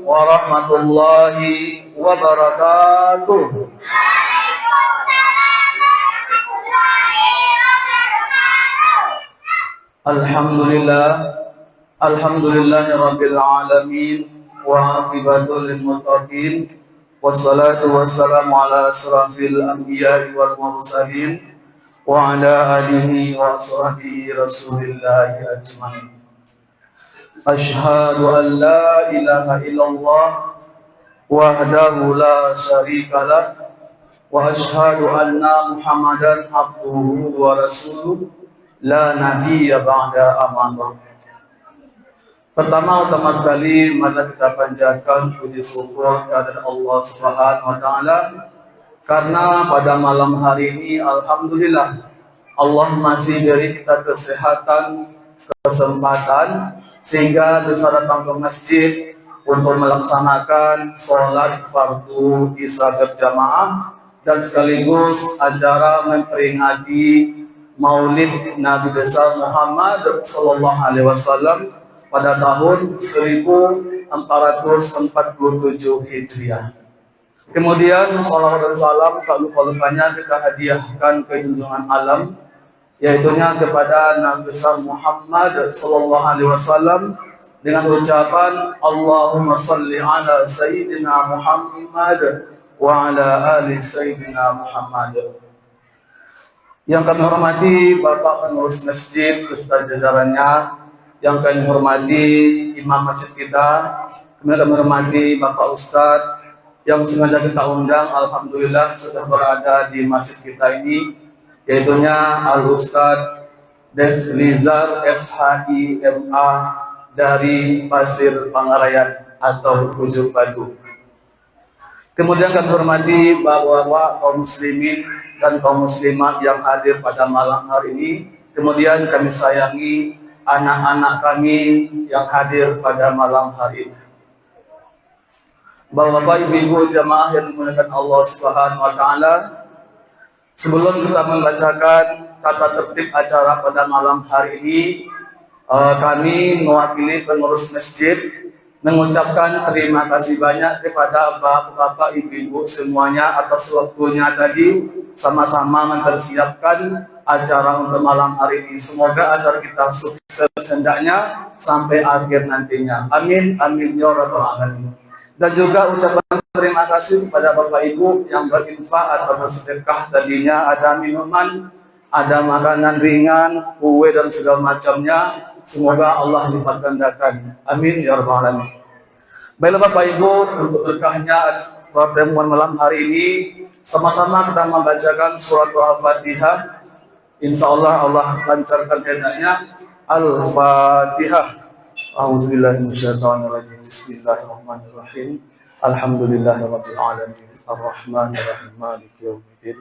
warahmatullahi wabarakatuh. Alhamdulillah, alhamdulillahirabbil alamin, wa aqibatul lil muttaqin, wassalatu wassalamu ala asrafil anbiya'i wal mursalin wa ala alihi wa sahbihi rasulillahi ajmain. Asyhadu an la ilaha illallah wahdahu la syarikalah wa asyhadu anna Muhammadan abduhu wa rasuluh la nabiyya ba'da amanah. Pertama sekali mari kita panjatkan puji syukur kepada Allah Subhanahu wa taala karena pada malam hari ini alhamdulillah Allah masih beri kita kesehatan, kesempatan sehingga bisa datang ke masjid untuk melaksanakan sholat fardu isya berjamaah dan sekaligus acara memperingati Maulid Nabi besar Muhammad sallallahu alaihi wasallam pada tahun 1447 Hijriah. Kemudian salawat dan salam tak lupa-lupanya kita hadiahkan ke junjungan alam, yaitunya kepada Nabi besar Muhammad sallallahu alaihi wasallam dengan ucapan Allahumma salli ala sayyidina Muhammad wa ala ali sayyidina Muhammad. Yang kami hormati Bapak pengurus masjid beserta jajarannya, yang kami hormati imam masjid kita, kemudian kami hormati Bapak Ustadz yang sengaja kita undang, alhamdulillah sudah berada di masjid kita ini, yaitunya Al-Ustadz Deflizar SHIMA dari Pasir Pangarayan atau Ujung Batu. Kemudian kami hormati bapak-bapak kaum muslimin dan kaum muslimat yang hadir pada malam hari ini. Kemudian kami sayangi anak-anak kami yang hadir pada malam hari ini. Bapak-bapak, ibu-ibu jamaah yang dimuliakan Allah Subhanahu wa taala, sebelum kita membacakan tata tertib acara pada malam hari ini, kami mewakili pengurus masjid mengucapkan terima kasih banyak kepada bapak-bapak, ibu-ibu semuanya atas waktunya tadi sama-sama mempersiapkan acara untuk malam hari ini. Semoga acara kita sukses hendaknya sampai akhir nantinya. Amin, amin ya rabbal alamin. Dan juga ucapan terima kasih kepada Bapak Ibu yang berinfak atau bersedekah. Tadinya ada minuman, ada makanan ringan, kue dan segala macamnya. Semoga Allah lipat gandakan. Amin ya rabbal alamin. Baiklah Bapak Ibu, untuk berkahnya pertemuan malam hari ini, sama-sama kita membacakan surat Al-Fatihah. Insya Allah Allah lancarkan hendaknya. Al-Fatihah. A'udzubillahi minasyaitonirrajim. Bismillahirrahmanirrahim. Alhamdulillahirabbil alamin. Arrahmanirrahim. Maliki yaumiddin.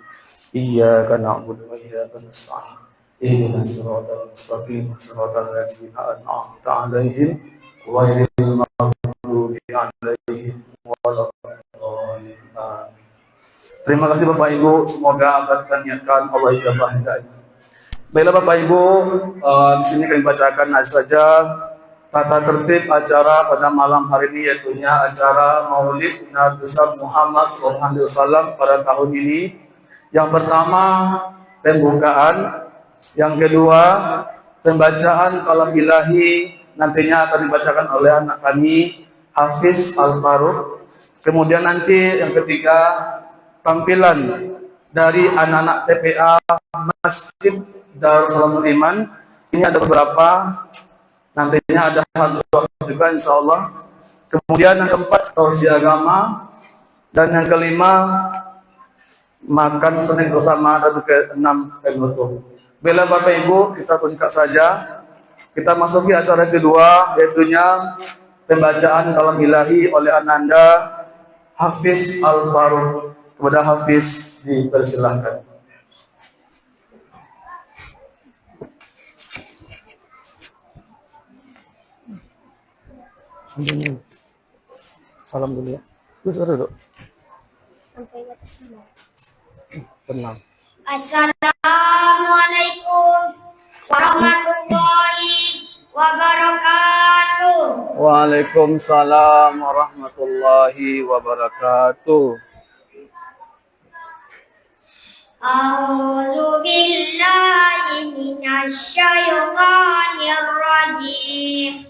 Iyyaka na'budu wa iyyaka nasta'in. Ihdinas siratal mustaqim. Siratal ladzina an'amta 'alaihim ghairil maghdubi 'alaihim waladdallin. Terima kasih Bapak Ibu, semoga akan niatkan Allah ijabah hidayah. Baiklah Bapak Ibu, di sini kami bacakan saja tata tertib acara pada malam hari ini, yaitunya acara Maulid Nabi besar Muhammad SAW pada tahun ini. Yang pertama pembukaan, yang kedua pembacaan kalam ilahi, nantinya akan dibacakan oleh anak kami Hafiz Al-Faruq. Kemudian nanti yang ketiga tampilan dari anak-anak TPA Masjid Darul Salamul Iman. Ini ada beberapa, nantinya ada hal juga insya Allah. Kemudian yang keempat tausiah agama, dan yang kelima makan Senin bersama, dan keenam penutup. Bila Bapak Ibu kita singkat saja, kita masuki acara kedua, yaitunya pembacaan kalam ilahi oleh Ananda Hafiz Al-Faruq. Kepada Hafiz dipersilahkan. Salam dulu ya. Terus ada dok. Sampai batas dulu. Tenang. Assalamualaikum warahmatullahi wabarakatuh. Waalaikumsalam warahmatullahi wabarakatuh. A'udzu billahi minasy syaithanir rajim.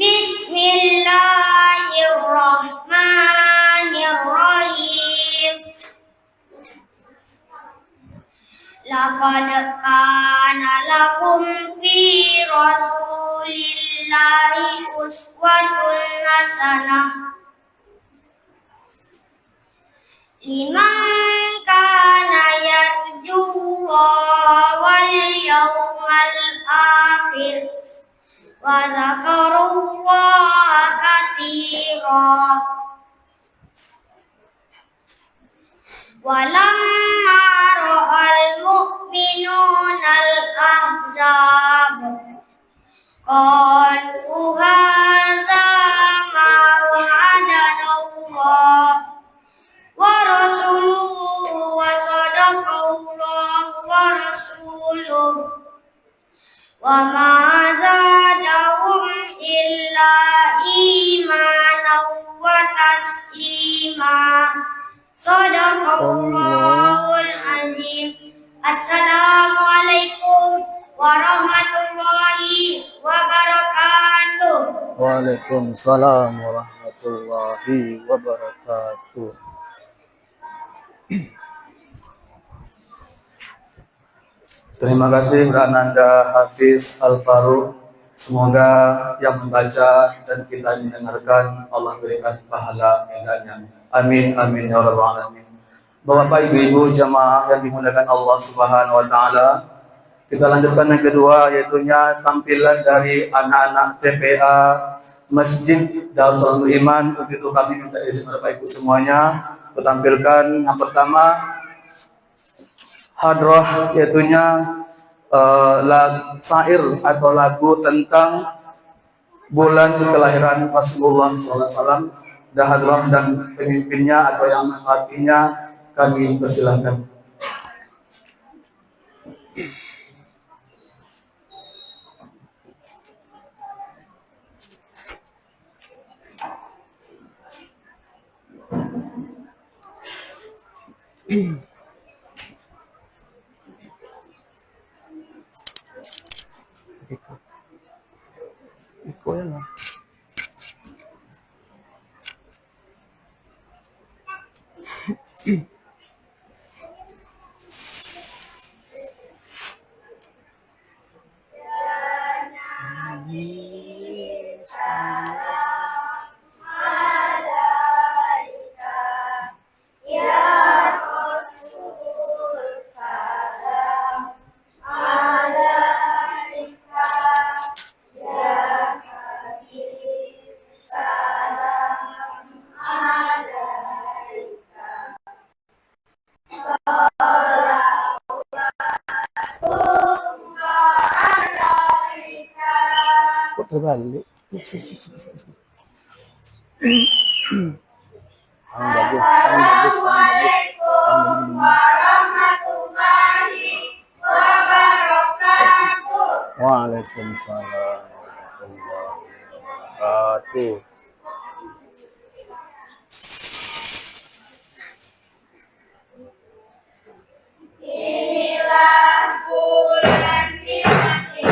Bismillahirrahmanirrahim. Laqad kana lakum fi rasulillahi uswatun hasanah liman kana yarjullaha wal yawmal akhir wa dzakarallaha katsiran. Walamma ra'al mu'minuna al-ahzab qalu hadza ma wa'adana Allah wa rasuluhu wa sadaqallahu wa rasuluhu wa ma zadahum illa imanan wa taslima. Sadaqallahul azim. Assalamualaikum warahmatullahi wabarakatuh. Waalaikumsalam warahmatullahi wabarakatuh. Terima kasih Ananda Hafiz Al-Faruq. Semoga yang membaca dan kita mendengarkan Allah berikan pahala indahnya. Amin amin ya rabbal alamin. Bapak Ibu jamaah yang dimuliakan Allah Subhanahu wa taala, kita lanjutkan yang kedua, yaitu tampilan dari anak-anak TPA Masjid Darussalam Iman. Untuk itu kami minta izin Bapak Ibu semuanya menampilkan yang pertama hadrah, yaitu syair atau lagu tentang bulan kelahiran Rasulullah SAW. Dan hadrah dan pemimpinnya atau yang mengartinya kami persilahkan. Iko ya lah. Terbalik. Bagus. Waalaikumsalam warahmatullahi wabarakatuh. Inilah bulan Bagus.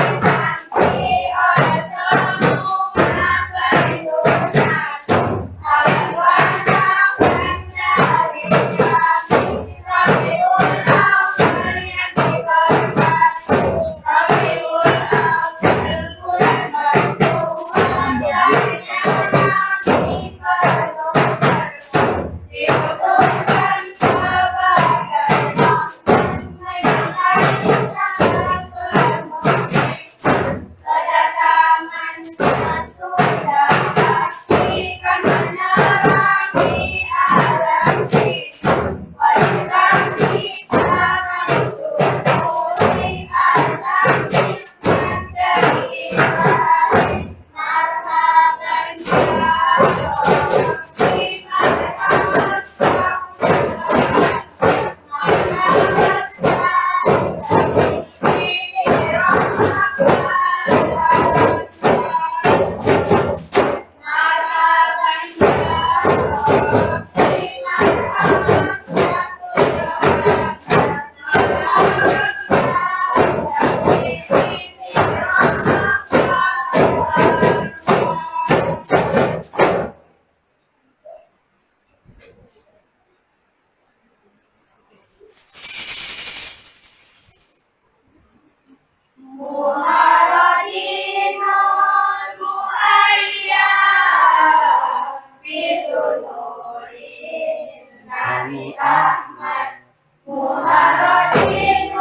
Nabi Ahmad Muharratin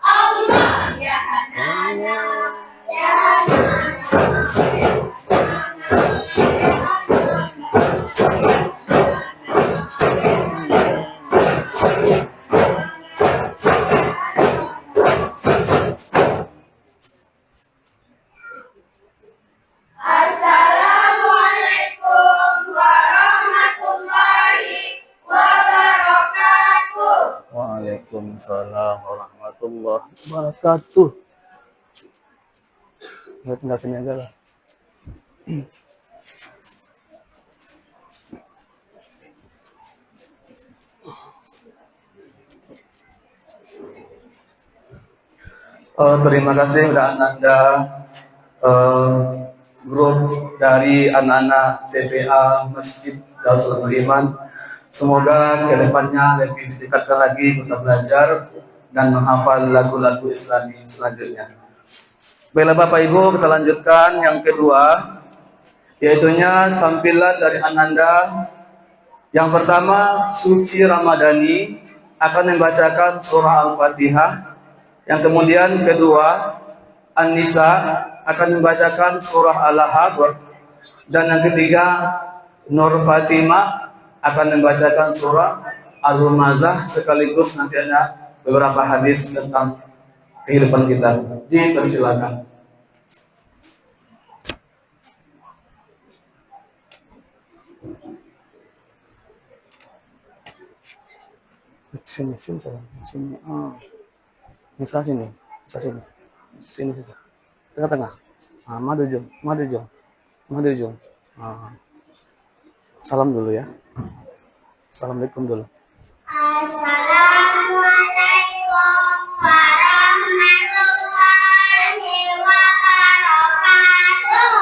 Allah ya Hanana ya Assalamualaikum warahmatullahi wabarakatuh. Waalaikumsalam warahmatullahi wabarakatuh. Ya, tinggal sini aja lah. Terima kasih udah Anda grup dari anak-anak TPA Masjid Darul Iman. Semoga kedepannya lebih ditingkatkan lagi kita belajar dan menghafal lagu-lagu Islami selanjutnya. Baiklah Bapak Ibu, kita lanjutkan yang kedua, yaitunya tampilan dari Ananda. Yang pertama, Suci Ramadhani akan membacakan surah Al-Fatihah. Yang kemudian kedua, An-Nisa akan membacakan surah Al-Ahzab. Dan yang ketiga, Nur Fatimah akan membacakan surah Al-Humazah, sekaligus nanti ada beberapa hadis tentang kehidupan kita. Dipersilakan. Sini. Bisa sini. Sini. Tengah-tengah. Madu jom. Salam dulu ya. Assalamualaikum dulu. Assalamualaikum warahmatullahi wabarakatuh.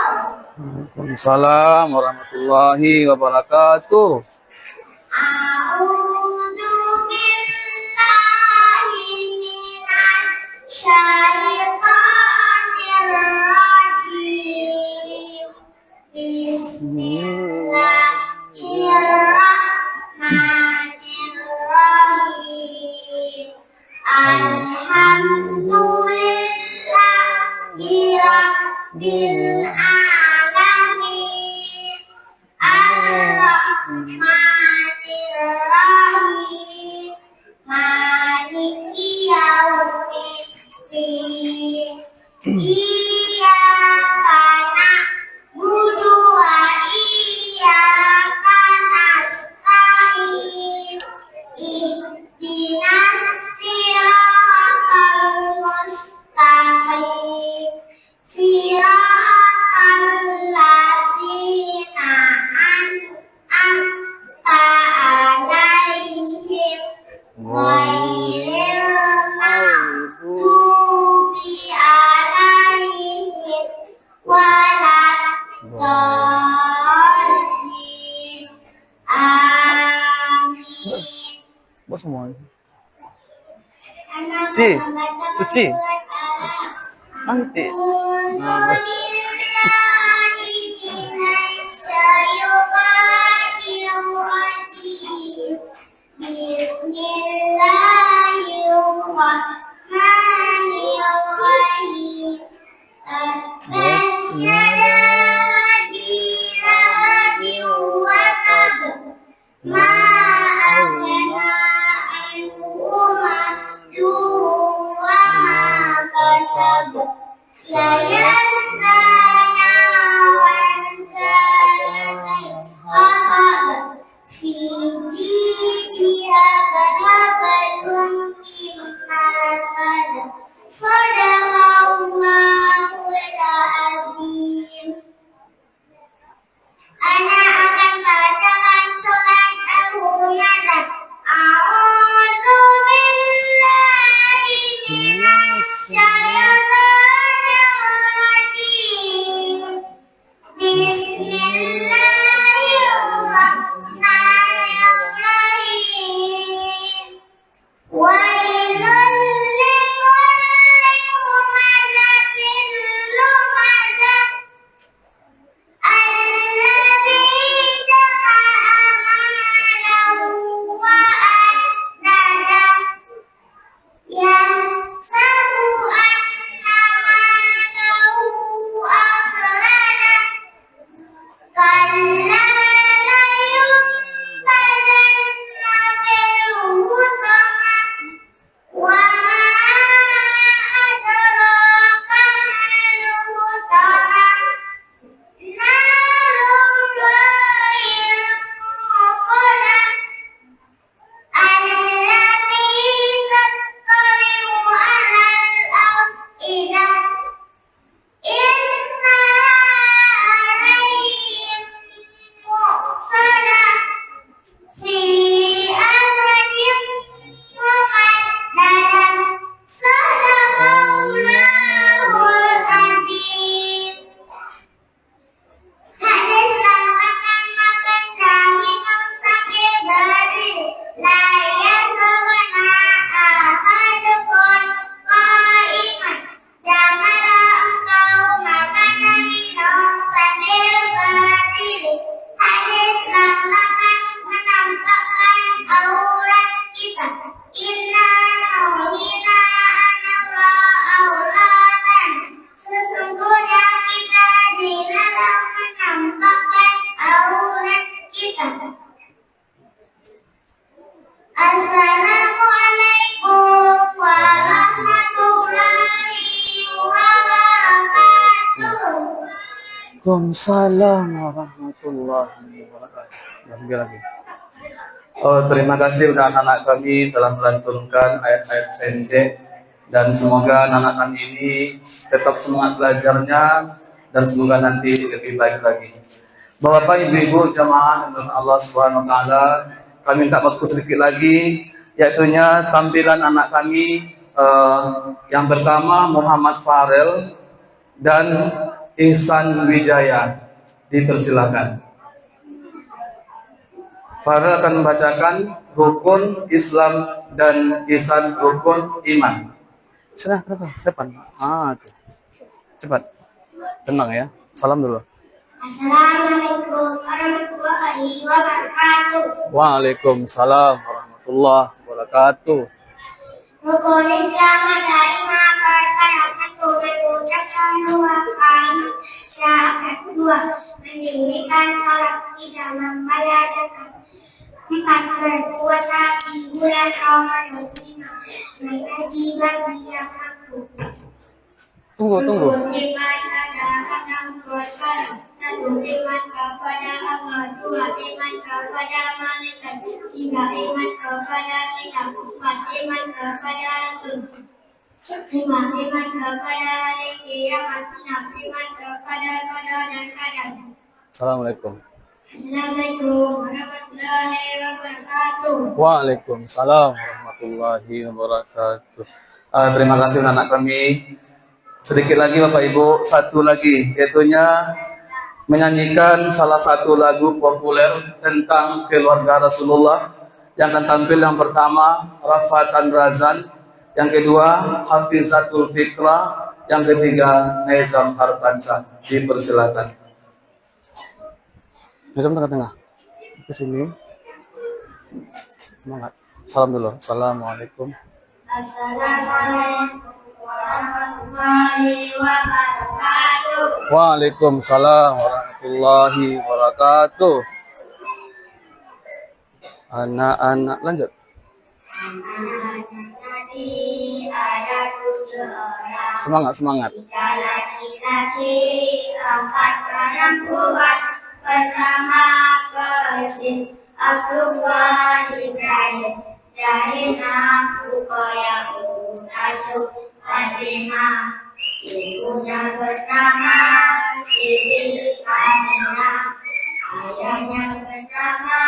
Waalaikumsalam warahmatullahi wabarakatuh. A'udzu billahi minasy syaithanir rajim. Bismillahirrahmanirrahim. Alhamdulillahi rabbil alamin. Ar-Rahmanir-Rahim. Maliki yaumiddin. Iyyaka na'budu wa iyyaka nasta'in. Ihdinas siratal mustaqim. Siratal ladzina an'amta 'alaihim ghairil maghdubi 'alaihim waladdallin. Amin. Bos semua. Anak Ci, membaca Suci. surat Al-A'raf. Nanti. Bismillahirrahmanirrahim. Tabbat yada Abi Lahabin wa tab. Ma aghna anhu maluhu wa ma kasab. Sayasla Waalaikumsalam warahmatullahi wabarakatuh. Lagi. Terima kasih udah anak-anak kami telah melantunkan ayat-ayat pendek dan semoga anak-anak kami ini tetap semangat belajarnya dan semoga nanti lebih baik lagi. Bapak Ibu jamaah dengan Allah Subhanahu wa taala, kami minta waktu sedikit lagi yaitunya tampilan anak kami yang pertama Muhammad Farel dan Ihsan Wijaya. Dipersilakan. Farel akan membacakan rukun Islam dan Ihsan rukun iman. Sudah, depan. Tuh. Cepat. Tenang ya. Salam dulu. Assalamualaikum warahmatullahi wabarakatuh. Waalaikumsalam warahmatullahi wabarakatuh. Rukun Islam ada 5 perkara. 1. Mengucapkan 2 kalimat syahadat. 2. Mendirikan sholat. 3. Membayar zakat. 4. Berpuasa di bulan Ramadan. 5. Menghaji bagi yang mampu. Tunggu. Rukun iman ada 6 perkara. 1. Iman kepada Allah. 2. Iman kepada malaikat. 3. Iman kepada kitab. 4. Iman kepada Rasul. 5. Iman kepada hari kiamat. 6. Iman kepada qada dan qadar. Assalamualaikum. Assalamualaikum warahmatullahi wabarakatuh. Waalaikumsalam warahmatullahi wabarakatuh. Terima kasih anak kami. Sedikit lagi Bapak Ibu, satu lagi yaitunya menyanyikan salah satu lagu populer tentang keluarga Rasulullah. Yang akan tampil yang pertama Rafatan Razan, yang kedua Hafizatul Fikra, yang ketiga Nizam Hartansa. Dipersilakan. Nizam tengah-tengah. Ke sini. Semangat. Salam dulu. Assalamualaikum. Assalamualaikum warahmatullahi wabarakatuh. Waalaikumsalam warahmatullahi wabarakatuh. Anak-anak lanjut. Anak-anak Nabi ada 7 orang. Semangat. 3 laki-laki, 4 perempuan. Pertama Qasim, Abdullah, Ibrahim, Zainab, Ruqayyah, Tasuk, Fatimah. Ibunya bernama Siti Aminah. Ayahnya bernama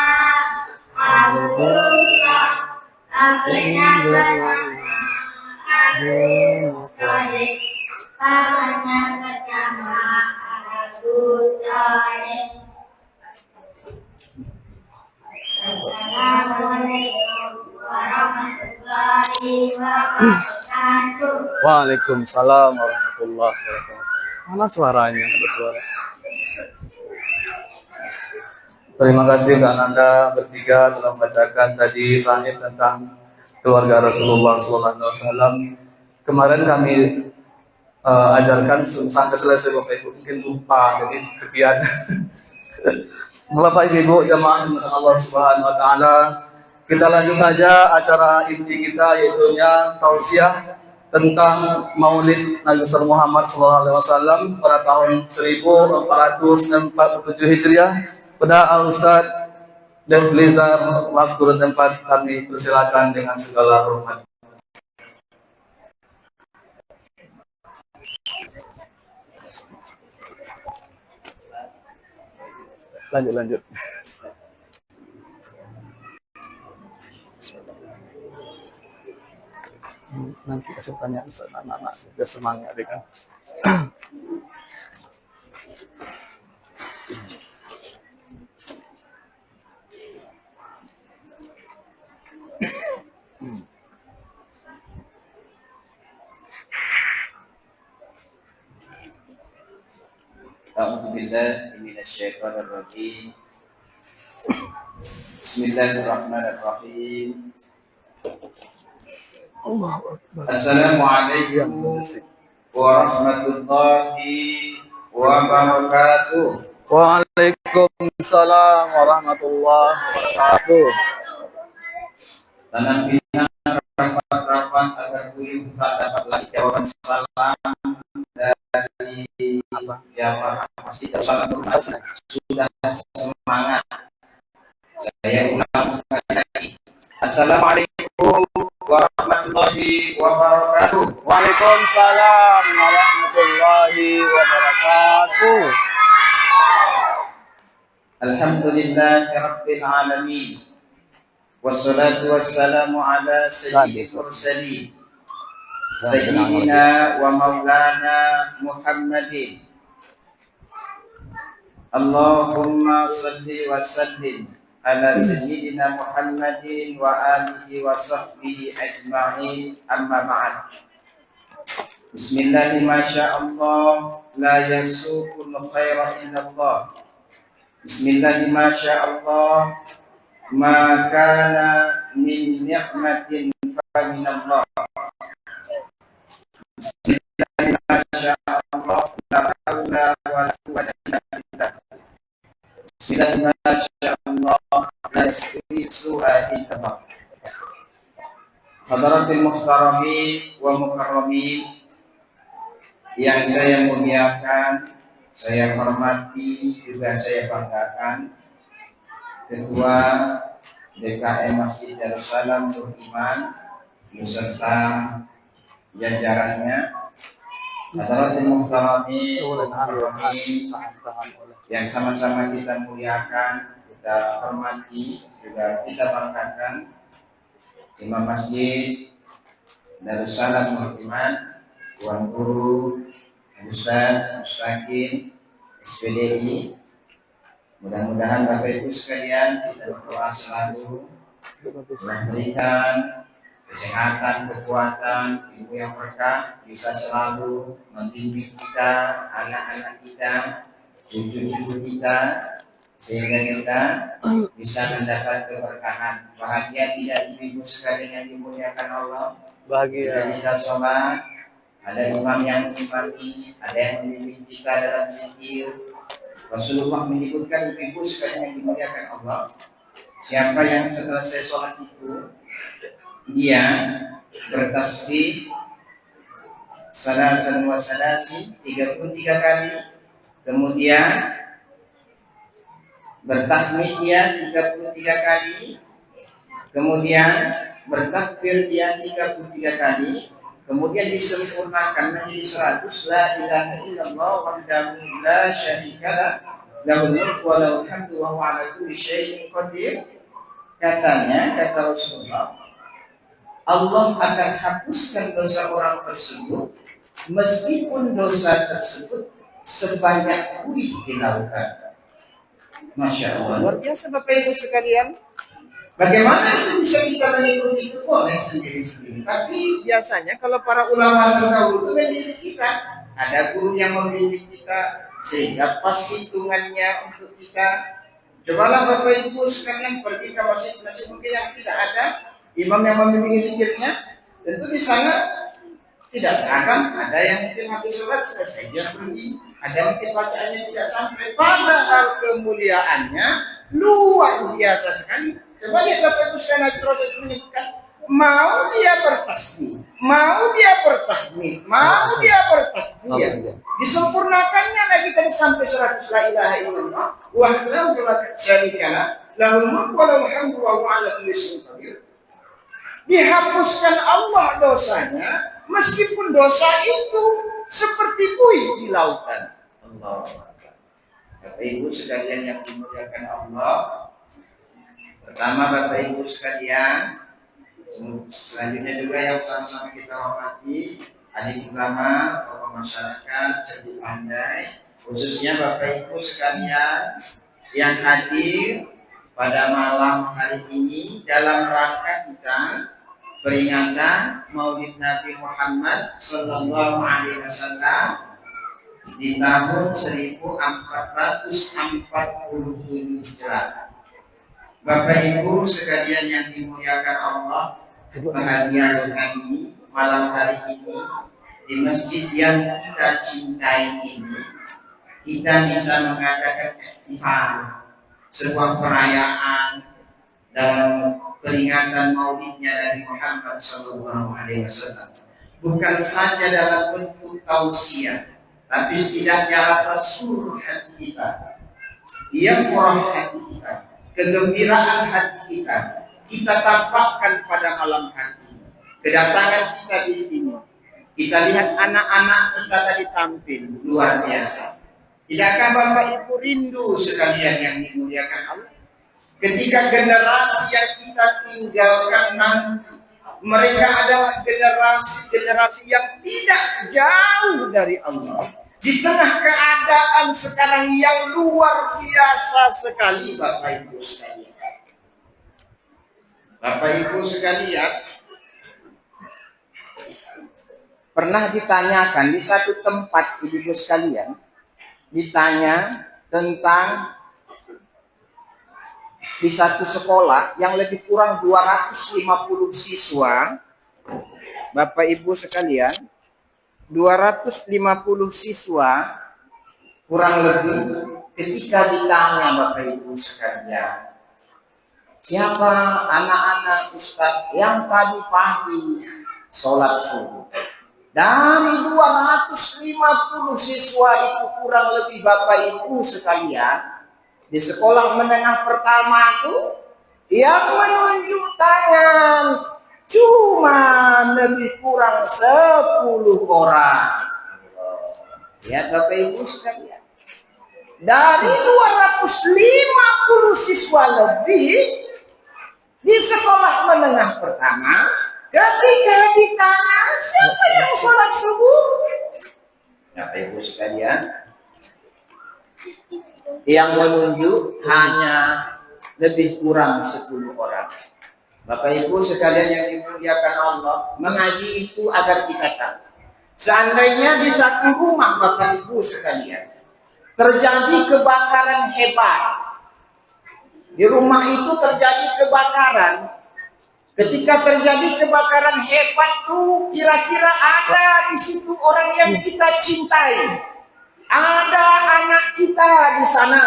Abdullah. Kakeknya bernama Abu Thalib. Pamannya bernama Abu Thalib. Assalamualaikum warahmatullahi wabarakatuh. Waalaikumsalam warahmatullahi wabarakatuh. Mana suaranya? Ada suara. Terima kasih Kak Nanda bertiga telah membacakan tadi sanad tentang keluarga Rasulullah SAW. Kemarin kami ajarkan sampai selesai Bapak Ibu, mungkin lupa jadi sekian. Bapak Ibu jamaah dengan Allah Subhanahu wa taala, kita lanjut saja acara inti kita yaitunya tausiah tentang Maulid Nabi Muhammad SAW pada tahun 1447 Hijriah. Pada Al-Ustaz Deflizar, waktu dan tempat kami persilakan dengan segala hormat. Lanjut. Nanti kasih tanya anak-anak biar semangat deh kan. A'udzubillahi minasyaitonir rajim. Bismillahirrahmanirrahim. Assalamualaikum warahmatullahi wabarakatuh. Waalaikumsalam warahmatullahi wabarakatuh. Tanam bina rapat-rapat agar kuliah tak dapat lagi jawaban salam dari Jafar Masjid salat sudah semangat. Saya ulang sekali lagi. Assalamualaikum warahmatullahi wabarakatuh. Waalaikumsalam warahmatullahi wabarakatuh. Alhamdulillahirabbil alamin. Wassalatu wassalamu ala sayyidil mursalin. Sayyidina wa maulana Muhammadin. Allahumma salli wa sallim ala sayyidina Muhammadin wa alihi wa sahbihi ajma'in, amma ba'd. Bismillahi masya'allah, la yasukul khaira illallah. Bismillahi masya'allah, ma kana min ni'matin fa minallah. Bismillahi masya'allah, la hawla wa la quwwata illa billah. Bismillahi masya'allah, la yasri su'a illallah. Hadaratul muhtaramin wa mukarramin yang saya muliakan, saya hormati, juga saya banggakan, Ketua DKM Masjid Darussalam Nur Iman beserta jajarannya, Hadaratul muhtaramin wa mukarramin yang sama-sama kita muliakan, kita hormati, juga kita banggakan, Imam Masjid Darussalam Nur Iman, Tuan Guru, Ustaz, Mustaqim, SPDI. Mudah-mudahan Bapak Ibu sekalian kita berdoa selalu memberikan kesehatan, kekuatan, ilmu yang berkah, bisa selalu membimbing kita, anak-anak kita, cucu-cucu kita, sehingga kita bisa mendapat keberkahan. Bahagia tidak ibu sekalian yang dimuliakan Allah? Bahagia. Kita sholat, ada imam yang mengimami, ada yang membimbing kita dalam zikir. Rasulullah menyebutkan ibu sekalian yang dimuliakan Allah, siapa yang setelah saya sholat itu dia bertasbih salasan wa salasin 33 kali, kemudian bertahmid dia 33 kali, kemudian bertakbir dia 33 kali, kemudian disempurnakan menjadi 100, la ilaha illallah wahdahu la syarikalah lahul mulku wa lahul hamdu wa huwa ala kulli syai'in qadir. Katanya, kata Rasulullah, Allah akan hapuskan dosa orang tersebut meskipun dosa tersebut sebanyak buih di lautan. Masya Allah, luar biasa Bapak Ibu sekalian. Bagaimana itu bisa kita mengikuti itu? Boleh sendiri-sendiri. Tapi biasanya kalau para ulama terdahulu itu mendidik kita, ada guru yang membimbing kita sehingga pas hitungannya untuk kita. Cobalah Bapak Ibu sekalian pergi ke masjid-masjid mungkin yang tidak ada imam yang membimbing zikirnya, tentu di sana tidak seragam. Ada yang mungkin habis sholat selesai dia pergi, ada yang mungkin bacaannya tidak sampai, padahal kemuliaannya luar biasa sekali. Coba lihat Bapak Ibu sekalian, Rasul menyebutkan, mau dia bertasbih, mau dia bertahmid, mau dia bertakbir, disempurnakannya lagi tadi sampai 100, la ilaha illallah wahdahu la syarikalah lahul mulku wa lahul hamdu wa huwa ala kulli syai'in qadir. Dihapuskan Allah dosanya meskipun dosa itu seperti buih di lautan. Allah. Bapak Ibu sekalian yang dimuliakan Allah, pertama Bapak Ibu sekalian, selanjutnya juga yang sama-sama kita hormati, adik ulama, tokoh masyarakat, cerdik pandai, khususnya Bapak Ibu sekalian yang hadir pada malam hari ini dalam rangka kita peringatan Maulid Nabi Muhammad Sallallahu Alaihi Wasallam di tahun 1440 Hijrah. Bapak Ibu sekalian yang dimuliakan Allah, bahagia sekali malam hari ini di masjid yang kita cintai ini kita bisa mengadakan ihtifal, sebuah perayaan dalam peringatan Maulidnya Nabi Muhammad Sallallahu Alaihi Wasallam. Bukan saja dalam bentuk tausiah, tapi setidaknya rasa surur hati kita, yafrah hati kita, kegembiraan hati kita, kita tampakkan pada malam hari. Kedatangan kita di sini, kita lihat anak-anak kita tadi tampil luar biasa. Tidakkah Bapak Ibu rindu sekalian yang dimuliakan Allah? Ketika generasi yang kita tinggalkan nanti, mereka adalah generasi yang tidak jauh dari Allah. Di tengah keadaan sekarang yang luar biasa sekali, Bapak Ibu sekalian. Bapak Ibu sekalian, pernah ditanyakan di satu tempat, Ibu sekalian, ditanya tentang di satu sekolah yang lebih kurang 250 siswa, Bapak Ibu sekalian, 250 siswa kurang lebih, ketika ditanya Bapak Ibu sekalian, siapa anak-anak Ustaz yang tadi pagi sholat subuh? Dari 250 siswa itu kurang lebih Bapak Ibu sekalian, di sekolah menengah pertama itu yang menunjuk tangan cuma lebih kurang 10 orang. Ya Bapak Ibu sekalian, dari 250 siswa lebih di sekolah menengah pertama, ketika ditanya siapa yang sholat subuh, Bapak Ibu sekalian, yang menunjuk hanya lebih kurang 10 orang. Bapak Ibu sekalian yang dimuliakan Allah, mengaji itu agar kita tahu. Seandainya di satu rumah Bapak Ibu sekalian terjadi kebakaran hebat, di rumah itu terjadi kebakaran. Ketika terjadi kebakaran hebat tuh, kira-kira ada di situ orang yang kita cintai, ada anak kita di sana,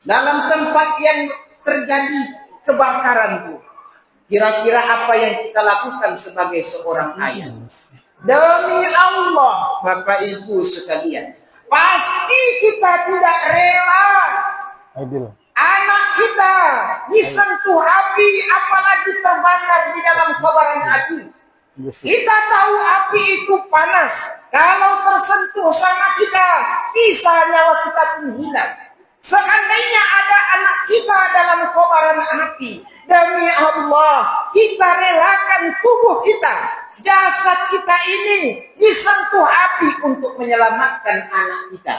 dalam tempat yang terjadi kebakaran tuh. Kira-kira apa yang kita lakukan sebagai seorang ayah? Demi Allah, Bapak Ibu sekalian, pasti kita tidak rela anak kita disentuh api, apalagi terbakar di dalam kobaran api. Kita tahu api itu panas. Kalau tersentuh sama kita, bisa nyawa kita pun hilang. Seandainya ada anak kita dalam kobaran api, demi Allah, kita relakan tubuh kita, jasad kita ini disentuh api untuk menyelamatkan anak kita.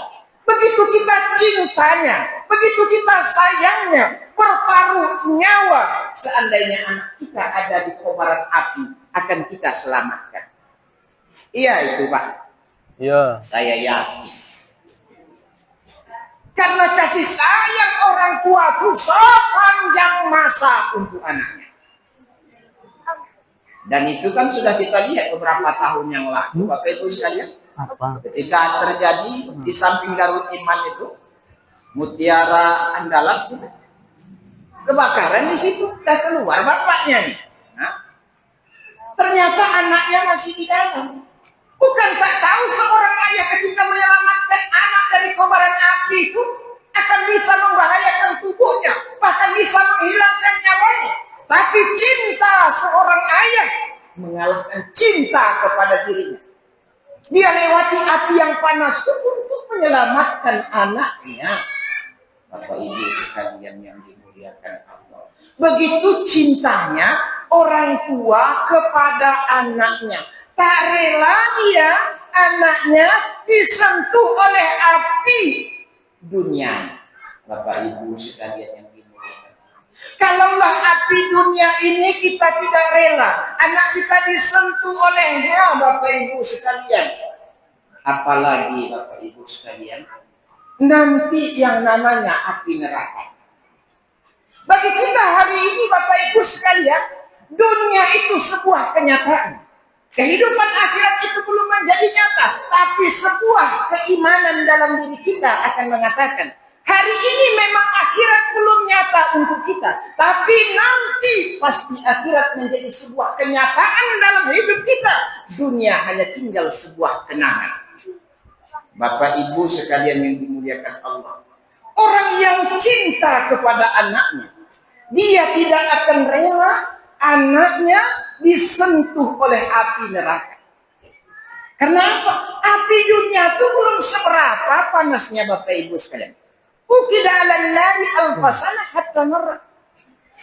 Begitu kita cintanya, begitu kita sayangnya, bertaruh nyawa. Seandainya anak kita ada di kobaran api, akan kita selamatkan. Iya itu Pak. Iya. Saya yakin. Karena kasih sayang orang tua itu sepanjang masa untuk anaknya. Dan itu kan sudah kita lihat beberapa tahun yang lalu, Bapak Ibu sekalian. Apa? Ketika terjadi di samping Darul Iman itu, Mutiara Andalas itu, kebakaran di situ, udah keluar bapaknya nih. Nah, ternyata anaknya masih di dalam. Bukan tak tahu seorang ayah ketika menyelamatkan anak dari kobaran api itu akan bisa membahayakan tubuhnya, bahkan bisa menghilangkan nyawanya. Tapi cinta seorang ayah mengalahkan cinta kepada dirinya. Dia lewati api yang panas itu untuk menyelamatkan anaknya. Bapak Ibu sekalian yang dimuliakan Allah. Begitu cintanya orang tua kepada anaknya. Tak rela dia anaknya disentuh oleh api dunia. Bapak Ibu sekalian yang dimuliakan. Kalaulah api dunia ini kita tidak rela, anak kita disentuh olehnya, Bapak Ibu sekalian. Apalagi Bapak Ibu sekalian, nanti yang namanya api neraka. Bagi kita hari ini Bapak Ibu sekalian, dunia itu sebuah kenyataan. Kehidupan akhirat itu belum menjadi nyata, tapi sebuah keimanan dalam diri kita akan mengatakan, hari ini memang akhirat belum nyata untuk kita, tapi nanti pasti akhirat menjadi sebuah kenyataan dalam hidup kita. Dunia hanya tinggal sebuah kenangan. Bapak Ibu sekalian yang dimuliakan Allah, orang yang cinta kepada anaknya, dia tidak akan rela anaknya disentuh oleh api neraka. Kenapa? Api dunia itu belum seberapa panasnya Bapak Ibu sekalian. Ukida 'alan nari alfasana hatta marra.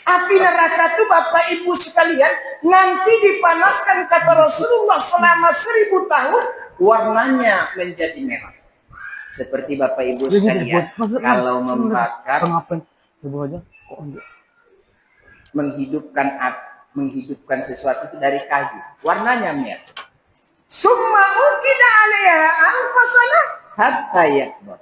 Api neraka itu Bapak Ibu sekalian nanti dipanaskan kata Rasulullah selama 1000 tahun, warnanya menjadi merah. Seperti Bapak Ibu sekalian kalau membakar, menghidupkan sesuatu itu dari kayu, warnanya merah. Summa ukida 'alaiha alfasana hatta yakbar.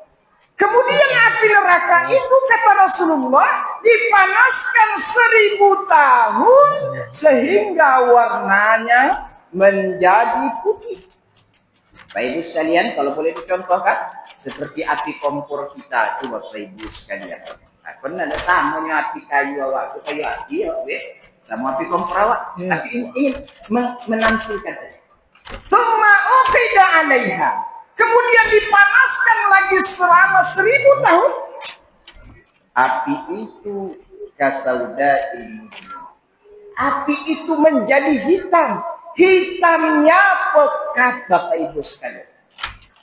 Kemudian api neraka itu kata Rasulullah dipanaskan 1000 tahun sehingga warnanya menjadi putih. Bapak Ibu sekalian, kalau boleh dicontohkan seperti api kompor kita itu Bapak Ibu sekalian. Pernah ada samanya api kayu awak, kayu api ya, sama api kompor awak. Tapi ingin menamsilkan saja. Summa uqida 'alaiha. Kemudian dipanaskan lagi selama 1000 tahun. Api itu kasauda'il muslim. Api itu menjadi hitam. Hitamnya pekat Bapak Ibu sekalian.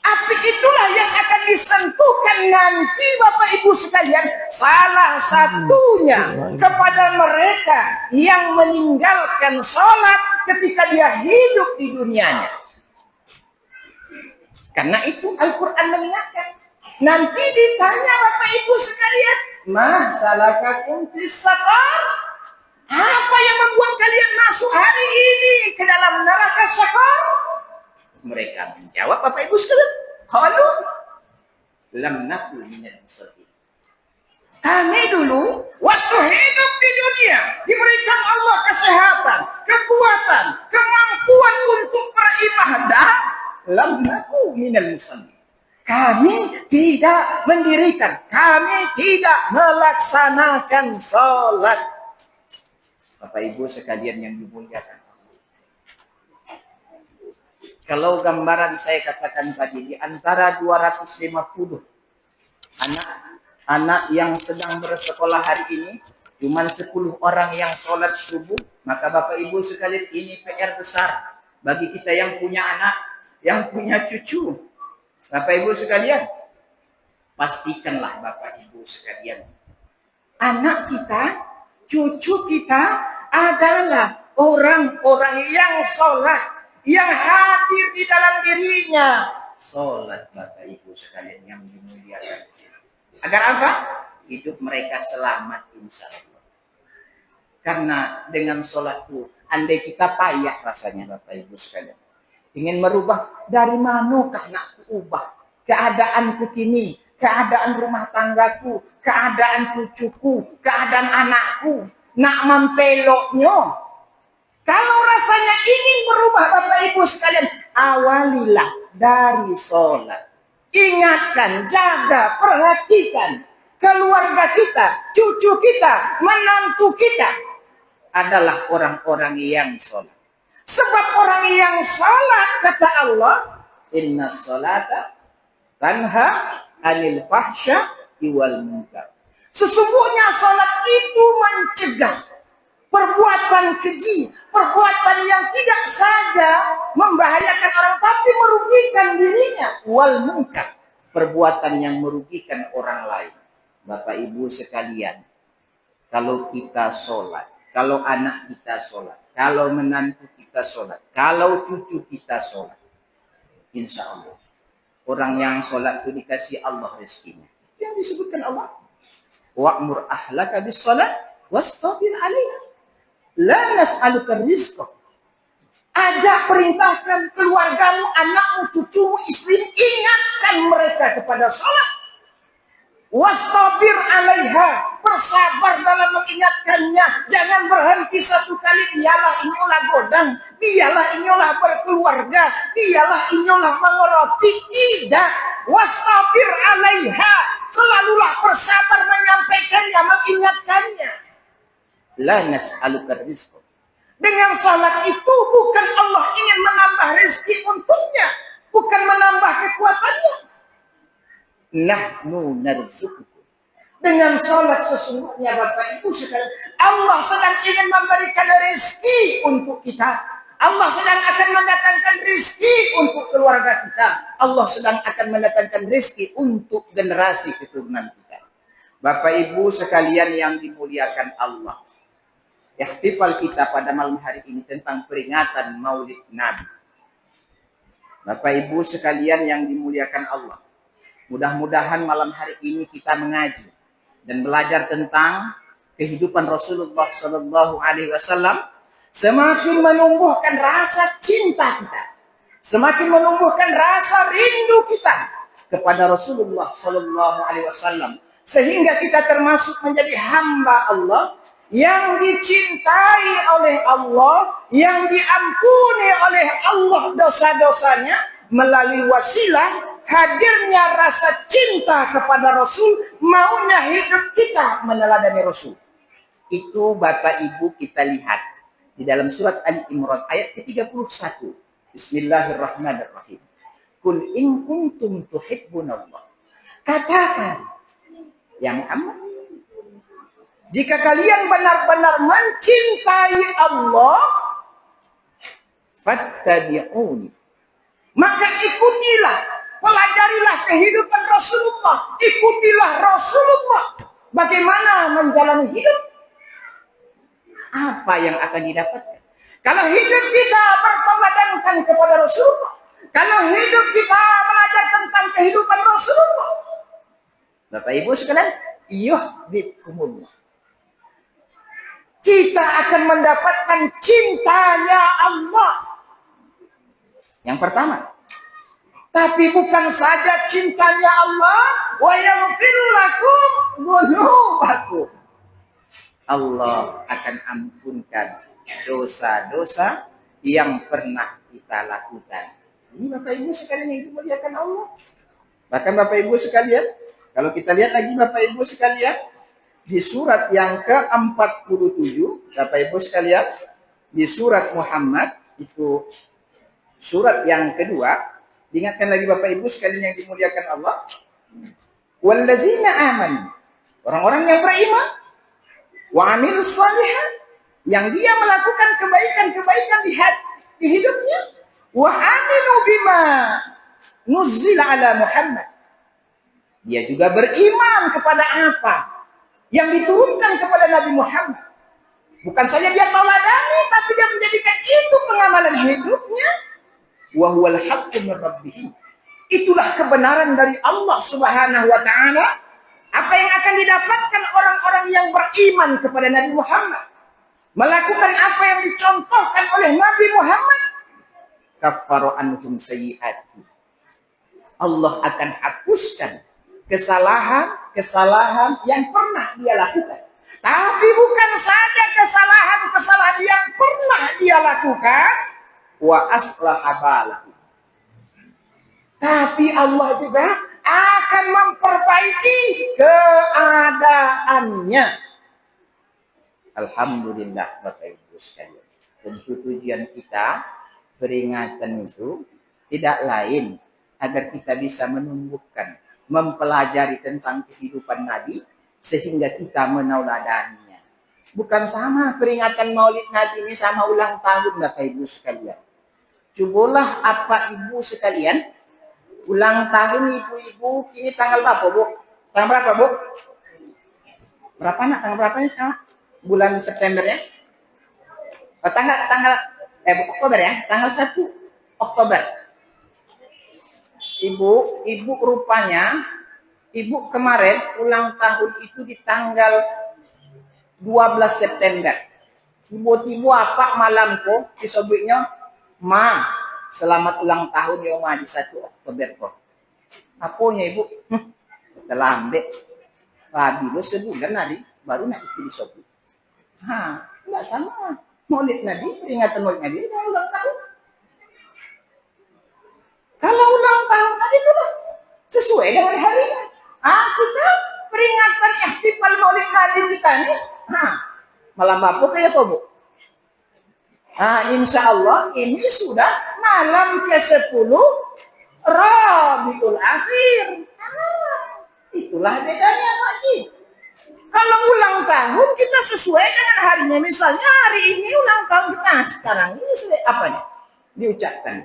Api itulah yang akan disentuhkan nanti Bapak Ibu sekalian. Salah satunya kepada mereka yang meninggalkan sholat ketika dia hidup di dunianya. Karena itu Al-Quran mengingatkan. Nanti ditanya Bapak Ibu sekalian, ma salakakum fis saqar? Apa yang membuat kalian masuk hari ini ke dalam neraka saqar? Mereka menjawab Bapak Ibu sekalian, qalu lam naku minal musallin. Kami dulu waktu hidup di dunia diberikan Allah kesehatan, kekuatan, kemampuan untuk beribadah. Lam naku minal musallin. Kami tidak mendirikan, kami tidak melaksanakan sholat. Bapak Ibu sekalian yang dimuliakan. Kalau gambaran saya katakan tadi di antara 250 anak yang sedang bersekolah hari ini, cuma 10 orang yang sholat subuh, maka Bapak Ibu sekalian ini PR besar bagi kita yang punya anak, yang punya cucu. Bapak Ibu sekalian, pastikanlah Bapak Ibu sekalian, anak kita, cucu kita adalah orang-orang yang sholat, yang hadir di dalam dirinya sholat. Bapak Ibu sekalian yang dimuliakan, agar apa? Hidup mereka selamat insya Allah. Karena dengan sholat itu, andai kita payah rasanya Bapak Ibu sekalian, ingin merubah, dari manakah nak ubah keadaanku kini, keadaan rumah tanggaku, keadaan cucuku, keadaan anakku, nak mempeloknya. Kalau rasanya ingin berubah Bapak Ibu sekalian, awalilah dari sholat. Ingatkan, jaga, perhatikan keluarga kita, cucu kita, menantu kita adalah orang-orang yang sholat. Sebab orang yang sholat, kata Allah, inna sholata tanha anil fahsya wal munkar. Sesungguhnya sholat itu mencegah perbuatan keji, perbuatan yang tidak saja membahayakan orang, tapi merugikan dirinya. Wal munkar, perbuatan yang merugikan orang lain. Bapak Ibu sekalian, kalau kita sholat, kalau anak kita sholat, kalau menantu kita sholat, kalau cucu kita sholat, insya Allah orang yang sholat itu dikasih Allah rezekinya. Yang disebutkan Allah, wa'mur ahlaka bis sholat wastabir 'alaiha la nas'aluka rizqa. Ajak, perintahkan keluargamu, anakmu, cucumu, istrimu, ingatkan mereka kepada sholat. Wastabir 'alaiha, bersabar dalam mengingatkannya. Jangan berhenti satu kali, biarlah inyolah godang, biarlah inyolah berkeluarga, biarlah inyolah mengeroti. Tidak. Wastabir 'alaiha, selalulah bersabar menyampaikannya, mengingatkannya. La nas'aluka rizqa. Dengan salat itu bukan Allah ingin menambah rezeki untuknya, bukan menambah kekuatannya. nahnu narzuqukum. Dengan sholat sesungguhnya Bapak Ibu sekalian, Allah sedang ingin memberikan rezeki untuk kita. Allah sedang akan mendatangkan rezeki untuk keluarga kita. Allah sedang akan mendatangkan rezeki untuk generasi keturunan kita. Bapak Ibu sekalian yang dimuliakan Allah, ihtifal kita pada malam hari ini tentang peringatan Maulid Nabi. Bapak Ibu sekalian yang dimuliakan Allah, mudah-mudahan malam hari ini kita mengaji dan belajar tentang kehidupan Rasulullah Sallallahu Alaihi Wasallam, semakin menumbuhkan rasa cinta kita, semakin menumbuhkan rasa rindu kita kepada Rasulullah Sallallahu Alaihi Wasallam, sehingga kita termasuk menjadi hamba Allah yang dicintai oleh Allah, yang diampuni oleh Allah dosa-dosanya melalui wasilah hadirnya rasa cinta kepada Rasul, maunya hidup kita meneladani Rasul. Itu Bapak Ibu kita lihat di dalam surat Ali Imran ayat ke-31. Bismillahirrahmanirrahim. Qul in kuntum tuhibbunallah. Katakan, ya Muhammad, jika kalian benar-benar mencintai Allah, fattabi'uni, maka ikutilah, pelajarilah kehidupan Rasulullah, ikutilah Rasulullah bagaimana menjalani hidup. Apa yang akan didapatkan kalau hidup kita bertoladankan kepada Rasulullah, kalau hidup kita belajar tentang kehidupan Rasulullah? Bapak Ibu sekalian, yuhibbukumullah, kita akan mendapatkan cintanya Allah. Yang pertama, tapi bukan saja cintanya Allah, wa yaghfir lakum dzunubakum, Allah akan ampunkan dosa-dosa yang pernah kita lakukan. Ini Bapak Ibu sekalian yang dimuliakan Allah. Bahkan Bapak Ibu sekalian, kalau kita lihat lagi Bapak Ibu sekalian, di surat yang ke-47, Bapak Ibu sekalian, di surat Muhammad, itu surat yang kedua, diingatkan lagi Bapak Ibu sekalian yang dimuliakan Allah, wallazina amanu, orang-orang yang beriman, wa amilus shalihat, yang dia melakukan kebaikan-kebaikan di hidupnya, wa aminu bima nuzzila ala Muhammad, dia juga beriman kepada apa yang diturunkan kepada Nabi Muhammad. Bukan saja dia tauladani, tapi dia menjadikan itu pengamalan hidupnya. Wa huwal haqqu min rabbihim, itulah kebenaran dari Allah Subhanahu wa taala. Apa yang akan didapatkan orang-orang yang beriman kepada Nabi Muhammad, melakukan apa yang dicontohkan oleh Nabi Muhammad, kaffaru anhum sayyi'atihim, Allah akan hapuskan kesalahan-kesalahan yang pernah dia lakukan. Tapi bukan saja kesalahan-kesalahan yang pernah dia lakukan, wa aslaha balahu, tapi Allah juga akan memperbaiki keadaannya. Alhamdulillah Bapak Ibu sekalian. Tentu tujuan kita peringatan itu tidak lain agar kita bisa menumbuhkan, mempelajari tentang kehidupan Nabi sehingga kita menauladaninya. Bukan sama peringatan Maulid Nabi ini sama ulang tahun Bapak Ibu sekalian. Cobalah apa Ibu sekalian, ulang tahun ibu-ibu kini tanggal berapa, Bu? Tanggal berapa, Bu? Berapa nak? Tanggal berapa ini sekarang? Bulan September ya? Oh, Oktober ya? Tanggal 1 Oktober. Ibu rupanya, Ibu kemarin ulang tahun itu di tanggal 12 September. Ibu apa malam kok disobiknya, Ma, selamat ulang tahun ya Ma di 1 Oktober kok. Apanya Ibu? Terlambat. Babi lo sebulan hari baru nak itu disobik. Enggak sama. Maulid Nabi, peringatan Maulid Nabi dan ulang tahun. Kalau ulang tahun tadi itu lah sesuai dengan harinya. Kita peringatan ihtifal Maulid Nabi kita ini. Malam apa kayak apa, Bu? Insya Allah ini sudah malam ke-10 Rabiul Akhir. Itulah bedanya Pak Haji. Kalau ulang tahun kita sesuai dengan harinya. Misalnya hari ini ulang tahun kita sekarang. Ini apa nih? Diucapkan.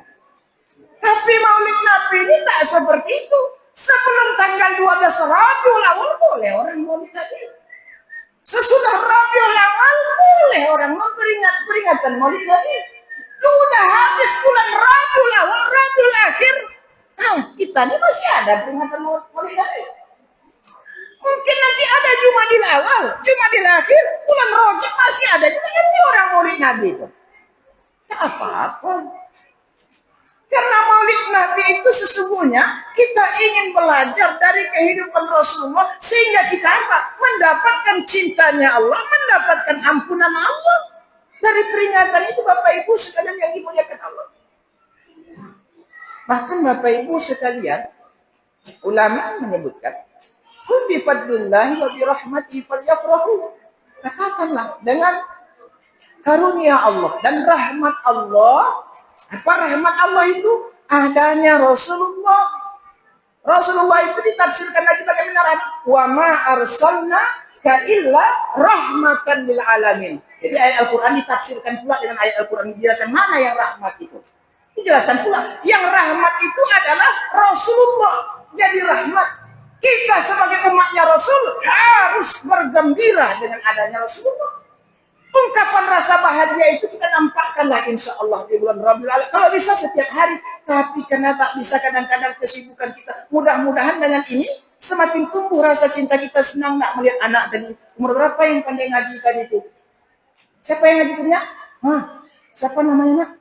Tapi Maulid Nabi ini tak seperti itu. Sebelum tanggal 12 Rabiul Awal boleh orang Maulid Nabi. Sesudah Rabiul Awal boleh orang peringatan Maulid Nabi. Sudah habis bulan Rabiul Awal, Rabiul Akhir. Nah, kita ini masih ada peringatan Maulid Nabi. Mungkin nanti ada Jumadil Awal, Jumadil Akhir, bulan Rajab masih ada juga nanti orang Maulid Nabi itu. Tak apa-apa. Karena Maulid Nabi itu sesungguhnya kita ingin belajar dari kehidupan Rasulullah sehingga kita apa? Mendapatkan cintanya Allah, mendapatkan ampunan Allah. Dari peringatan itu Bapak Ibu sekalian yang dimuliakan Allah. Bahkan Bapak Ibu sekalian, ulama menyebutkan Qul bi fadlillahi wa bi rahmatihi falyafrahu. Katakanlah dengan karunia Allah dan rahmat Allah. Apa rahmat Allah itu? Adanya Rasulullah. Rasulullah itu ditafsirkan lagi bagaimana rahmat? Wa ma arsalnaka illa rahmatan lil alamin. Jadi ayat Al-Qur'an ditafsirkan pula dengan ayat Al-Qur'an dijelaskan mana yang rahmat itu. Dijelaskan pula yang rahmat itu adalah Rasulullah. Jadi rahmat. Kita sebagai umatnya Rasul harus bergembira dengan adanya Rasulullah. Ungkapan rasa bahagia itu kita nampakkanlah insya Allah di bulan Rabiul Awal. Kalau bisa setiap hari. Tapi karena tak bisa kadang-kadang kesibukan kita. Mudah-mudahan dengan ini semakin tumbuh rasa cinta kita. Senang nak melihat anak tadi. Umur berapa yang pandai ngaji tadi itu? Siapa yang ngaji tadi? Siapa namanya nak?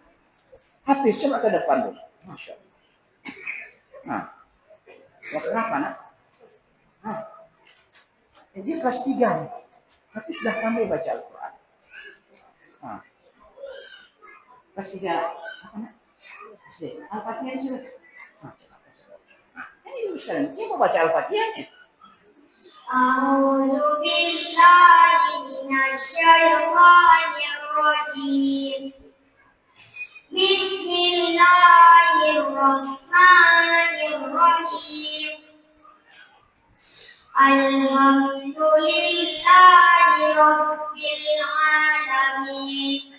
Hafiz, coba ke depan dulu. Masya Allah. Nah, kelas berapa nak? Dia kelas 3 tapi sudah pandai baca Al-Quran. Kelas 3 apa nak? Al-Fatihah sudah. Ini dulu sekarang. Dia mau baca Al-Fatihahnya. A'udzu billahi minasyaitonir rajim. Bismillahirrahmanirrahim. Alhamdulillahi Rabbil Alamin.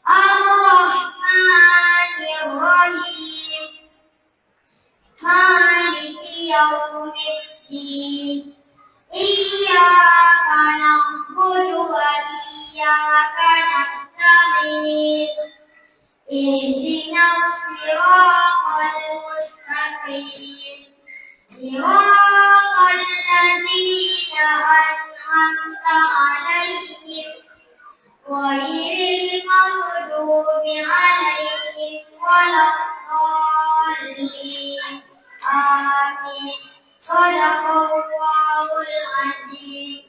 Ar-Rahmanir-Rahim. Maliki yaumiddin. Iyyaka na'budu wa iyyaka nasta'in. Ihdinas siratal mustaqim. Siratal ladzina an'amta 'alaihim ghairil maghdubi 'alaihim waladdallin. Amin. Shadaqallahul azim.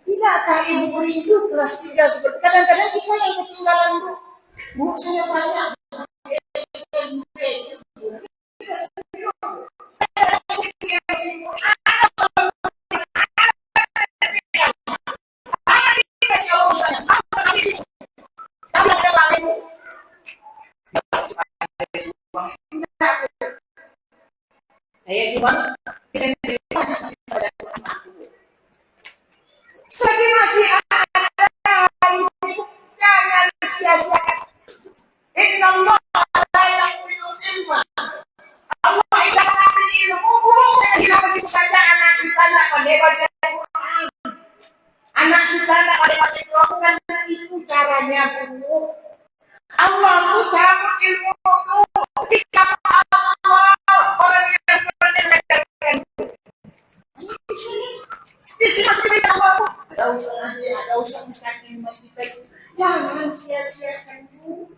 Tidakkah ibu rindu kelas 3 seperti kadang-kadang kita yang ketinggalan bu. Bu saya banyak SMP. Saya di mana? Selagi masih ada jangan sia-siakan. Innallaha la yaqbilu ilma. Allah tidak mengambil ilmu dengan tidak begitu saja anak kita nak pandai baca Quran. Anak kita nak pandai baca Quran bukan itu caranya bu. Allah itu cabut ilmu itu. Dicabut Allah. Orang yang mendengarkan itu. Di sini masih beda Allah. Ada usaha mustaqim kita. Jangan sia-siakan bu.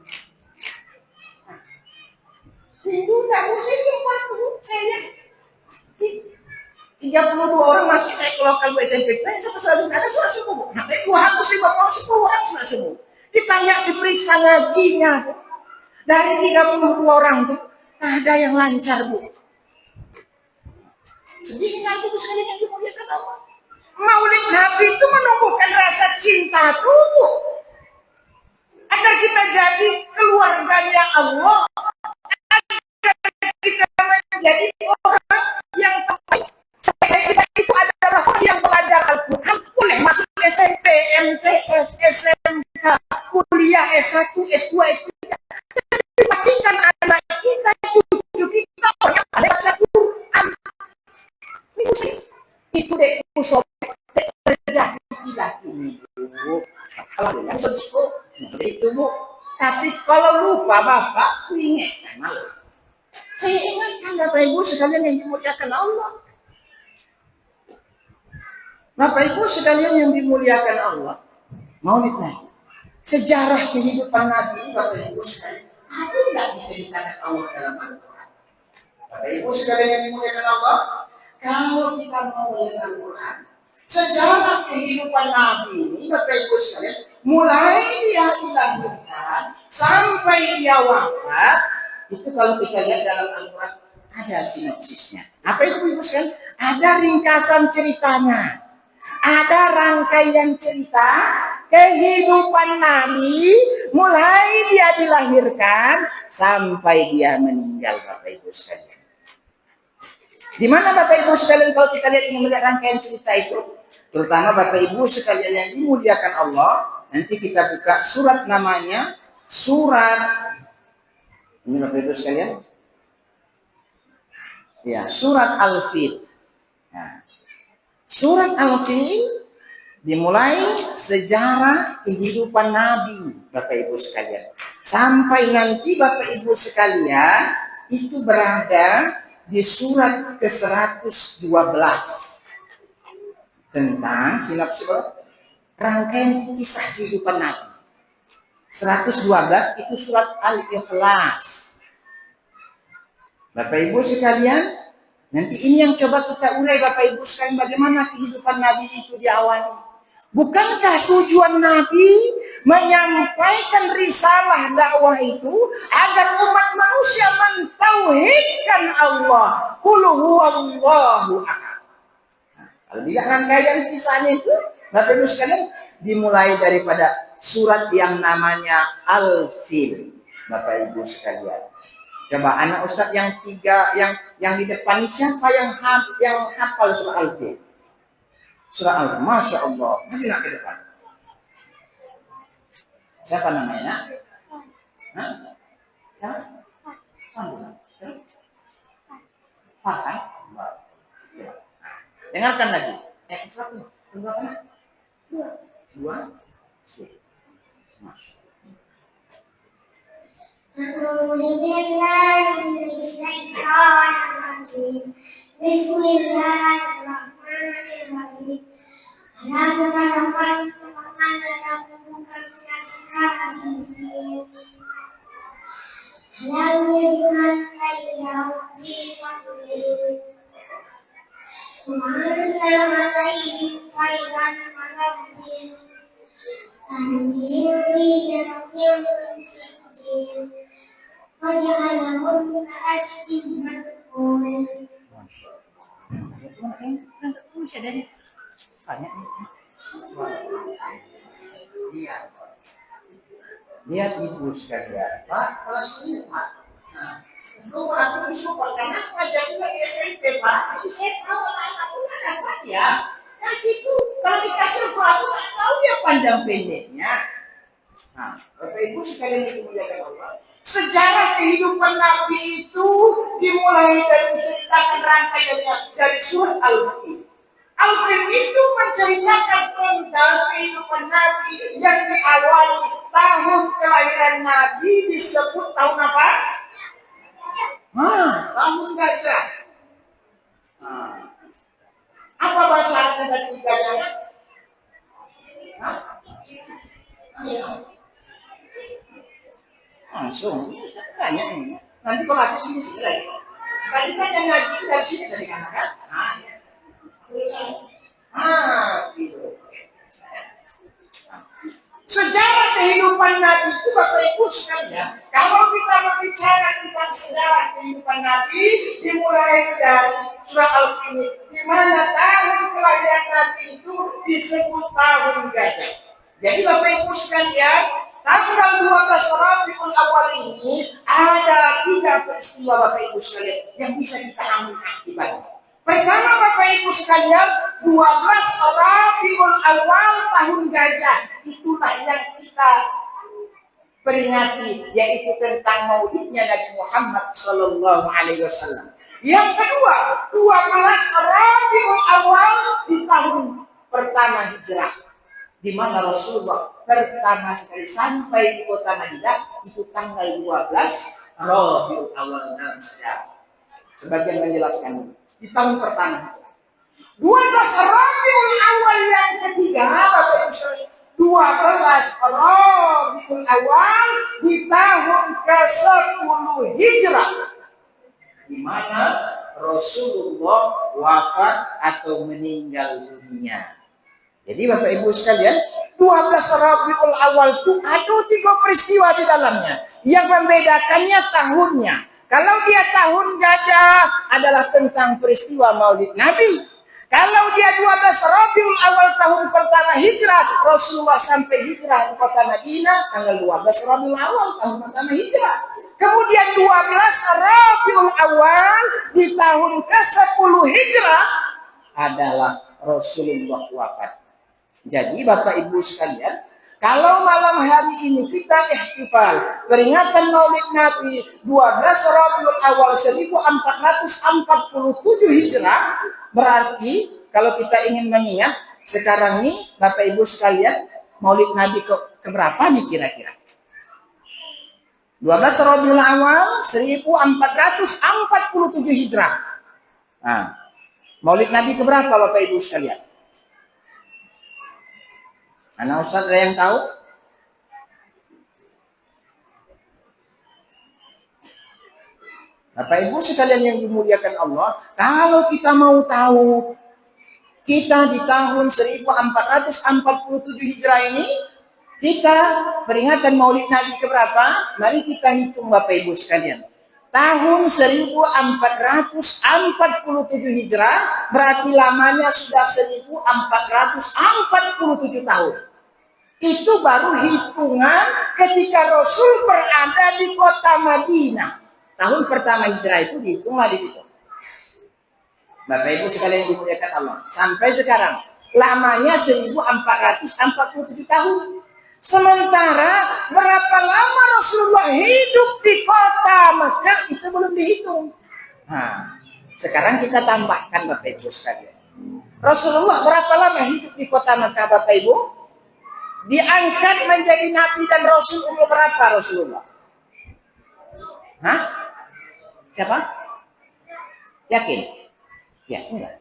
Ibu tak usah cepat bu. Saya lihat 32 orang masuk saya ke lokal SMP. Tanya siapa sudah sembuh? Ada sudah sembuh. Nanti 250 orang 10 orang sudah sembuh. Ditanya diperiksa ngajinya bu. Dari 32 orang tuh ada yang lancar bu. Sedih nanti bu sekali yang dimuliakan Allah. Maulid Nabi itu menumbuhkan rasa cinta tubuh agar kita jadi keluarganya Allah, agar kita menjadi orang yang terbaik. Supaya kita itu adalah orang yang belajar Al-Quran, boleh masuk SMP, MTS, SMK, kuliah S1, S2, S3. Tapi pastikan anak kita, cucu kita orang yang baca Quran. Itu deh musobek terjadi tidak ini Bu. Kalau yang sedikit itu Bu. Tapi kalau lupa Bapak, ingatkan malah. Saya ingatkan Bapak Ibu sekalian yang dimuliakan Allah. Bapak Ibu sekalian yang dimuliakan Allah. Maulid Nabi. Sejarah kehidupan Nabi Bapak Ibu sekalian. Ada tidak diceritakan Allah dalam Al-Quran? Bapak Ibu sekalian yang dimuliakan Allah. Kalau kita mau melihat Al-Quran, sejarah kehidupan Nabi ini, Bapak Ibu sekalian, mulai dia dilahirkan sampai dia wafat, itu kalau kita lihat dalam Al-Quran ada sinopsisnya. Apa itu Ibu sekalian? Ada ringkasan ceritanya, ada rangkaian cerita kehidupan Nabi, mulai dia dilahirkan sampai dia meninggal, Bapak Ibu sekalian. Di mana Bapak Ibu sekalian kalau kita lihat ini melihat rangkaian cerita itu, terutama Bapak Ibu sekalian yang dimuliakan Allah, nanti kita buka surat namanya surat ini Bapak Ibu sekalian, ya surat Al-Fil. Nah, surat Al-Fil dimulai sejarah kehidupan Nabi Bapak Ibu sekalian, sampai nanti Bapak Ibu sekalian itu berada di surat ke-112 tentang sinopsis rangkaian kisah kehidupan Nabi. 112 itu surat Al-Ikhlas. Bapak Ibu sekalian, nanti ini yang coba kita urai Bapak Ibu sekalian, bagaimana kehidupan Nabi itu diawali. Bukankah tujuan Nabi menyampaikan risalah dakwah itu agar umat manusia mentauhidkan Allah? Qul huwallahu ahad. Kalau tidak rangkaian kisahnya itu, Bapak Ibu sekalian, dimulai daripada surat yang namanya Al-Fil. Bapak Ibu sekalian, coba anak Ustadz yang tiga yang di depan ini siapa yang hafal surah Al-Fil? Surah Al-Fil, Masya Allah. Mari ke depan. Siapa namanya? Hah? Siapa? Sambungan. Faham? Dengarkan lagi. Satu. Berapa? Dua. Masya Allah. Bismillahirrahmanirrahim. Lihat Ibu sekalian, Pak, kelas 5. Engkau aku bersyukur karena pelajaran lagi SMP, Pak. Jadi saya tahu anak-anak itu ada apa ya. Nah itu kalau dikasih sesuatu nggak tahu dia panjang pendeknya. Nah, Bapak Ibu sekalian yang dimuliakan Allah, sejarah kehidupan Nabi itu dimulai dari menceritakan rangkaiannya dari surat Al-Fil. Al-Fil itu menceritakan tentang kehidupan Nabi yang diawali tahun kelahiran Nabi disebut tahun apa? Tahun gajah. Apa bahasa Arabnya dari gajahnya? Langsung, ini Ustaz tanya ini. Nanti kalau habis ini sih lagi. Tadi kan yang ngaji dari sini dari kanan kan? Gitu. Sejarah kehidupan Nabi itu Bapak Ibu sekalian, kalau kita berbicara tentang sejarah kehidupan Nabi, dimulai dari surah Al-Fil, di mana tahun kelahiran Nabi itu disebut tahun gajah. Jadi Bapak Ibu sekalian, tanggal 12 Rabiul Awal ini ada 3 peristiwa Bapak Ibu sekalian yang bisa kita ambil akibatnya. Pertama Bapak Ibu sekalian, 12 Rabiul Awal tahun gajah, itulah yang kita peringati, yaitu tentang maulidnya Nabi Muhammad Sallallahu Alaihi Wasallam. Yang kedua, 12 Rabiul Awal di tahun pertama hijrah, di mana Rasulullah pertama sekali sampai di kota Madinah itu tanggal 12 Rabiul Awal dalam sejarah. Sebagian menjelaskan di tahun pertama hijrah. 12 Rabiul Awal yang ketiga, Bapak Ibu sekalian, 12 Rabiul Awal di tahun ke-10 hijrah, di mana Rasulullah wafat atau meninggal dunia. Jadi Bapak Ibu sekalian, 12 Rabiul Awal itu ada 3 peristiwa di dalamnya. Yang membedakannya tahunnya. Kalau dia tahun gajah adalah tentang peristiwa Maulid Nabi. Kalau dia 12 Rabiul Awal tahun pertama hijrah, Rasulullah sampai hijrah di kota Madinah tanggal 12 Rabiul Awal tahun pertama hijrah. Kemudian 12 Rabiul Awal di tahun ke-10 hijrah adalah Rasulullah wafat. Jadi Bapak Ibu sekalian, kalau malam hari ini kita ihtifal peringatan Maulid Nabi 12 Rabiul Awal 1447 Hijrah, berarti kalau kita ingin mengingat sekarang ini Bapak Ibu sekalian, Maulid Nabi ke berapa nih kira-kira? 12 Rabiul Awal 1447 Hijrah. Nah, Maulid Nabi ke berapa Bapak Ibu sekalian? Anak Ustaz ada yang tahu? Bapak Ibu sekalian yang dimuliakan Allah, kalau kita mau tahu kita di tahun 1447 Hijrah ini, kita peringatan Maulid Nabi ke berapa? Mari kita hitung Bapak Ibu sekalian. Tahun 1447 Hijrah berarti lamanya sudah 1447 tahun. Itu baru hitungan ketika Rasul berada di kota Madinah. Tahun pertama hijrah itu dihitunglah di situ. Bapak Ibu sekalian yang dimuliakan Allah. Sampai sekarang lamanya 1447 tahun. Sementara berapa lama Rasulullah hidup di kota Mekah itu belum dihitung. Nah, sekarang kita tambahkan Bapak Ibu sekalian. Rasulullah berapa lama hidup di kota Mekah Bapak Ibu? Diangkat menjadi nabi dan rasul umur berapa Rasulullah? Hah? Siapa? Yakin? Ya, enggak.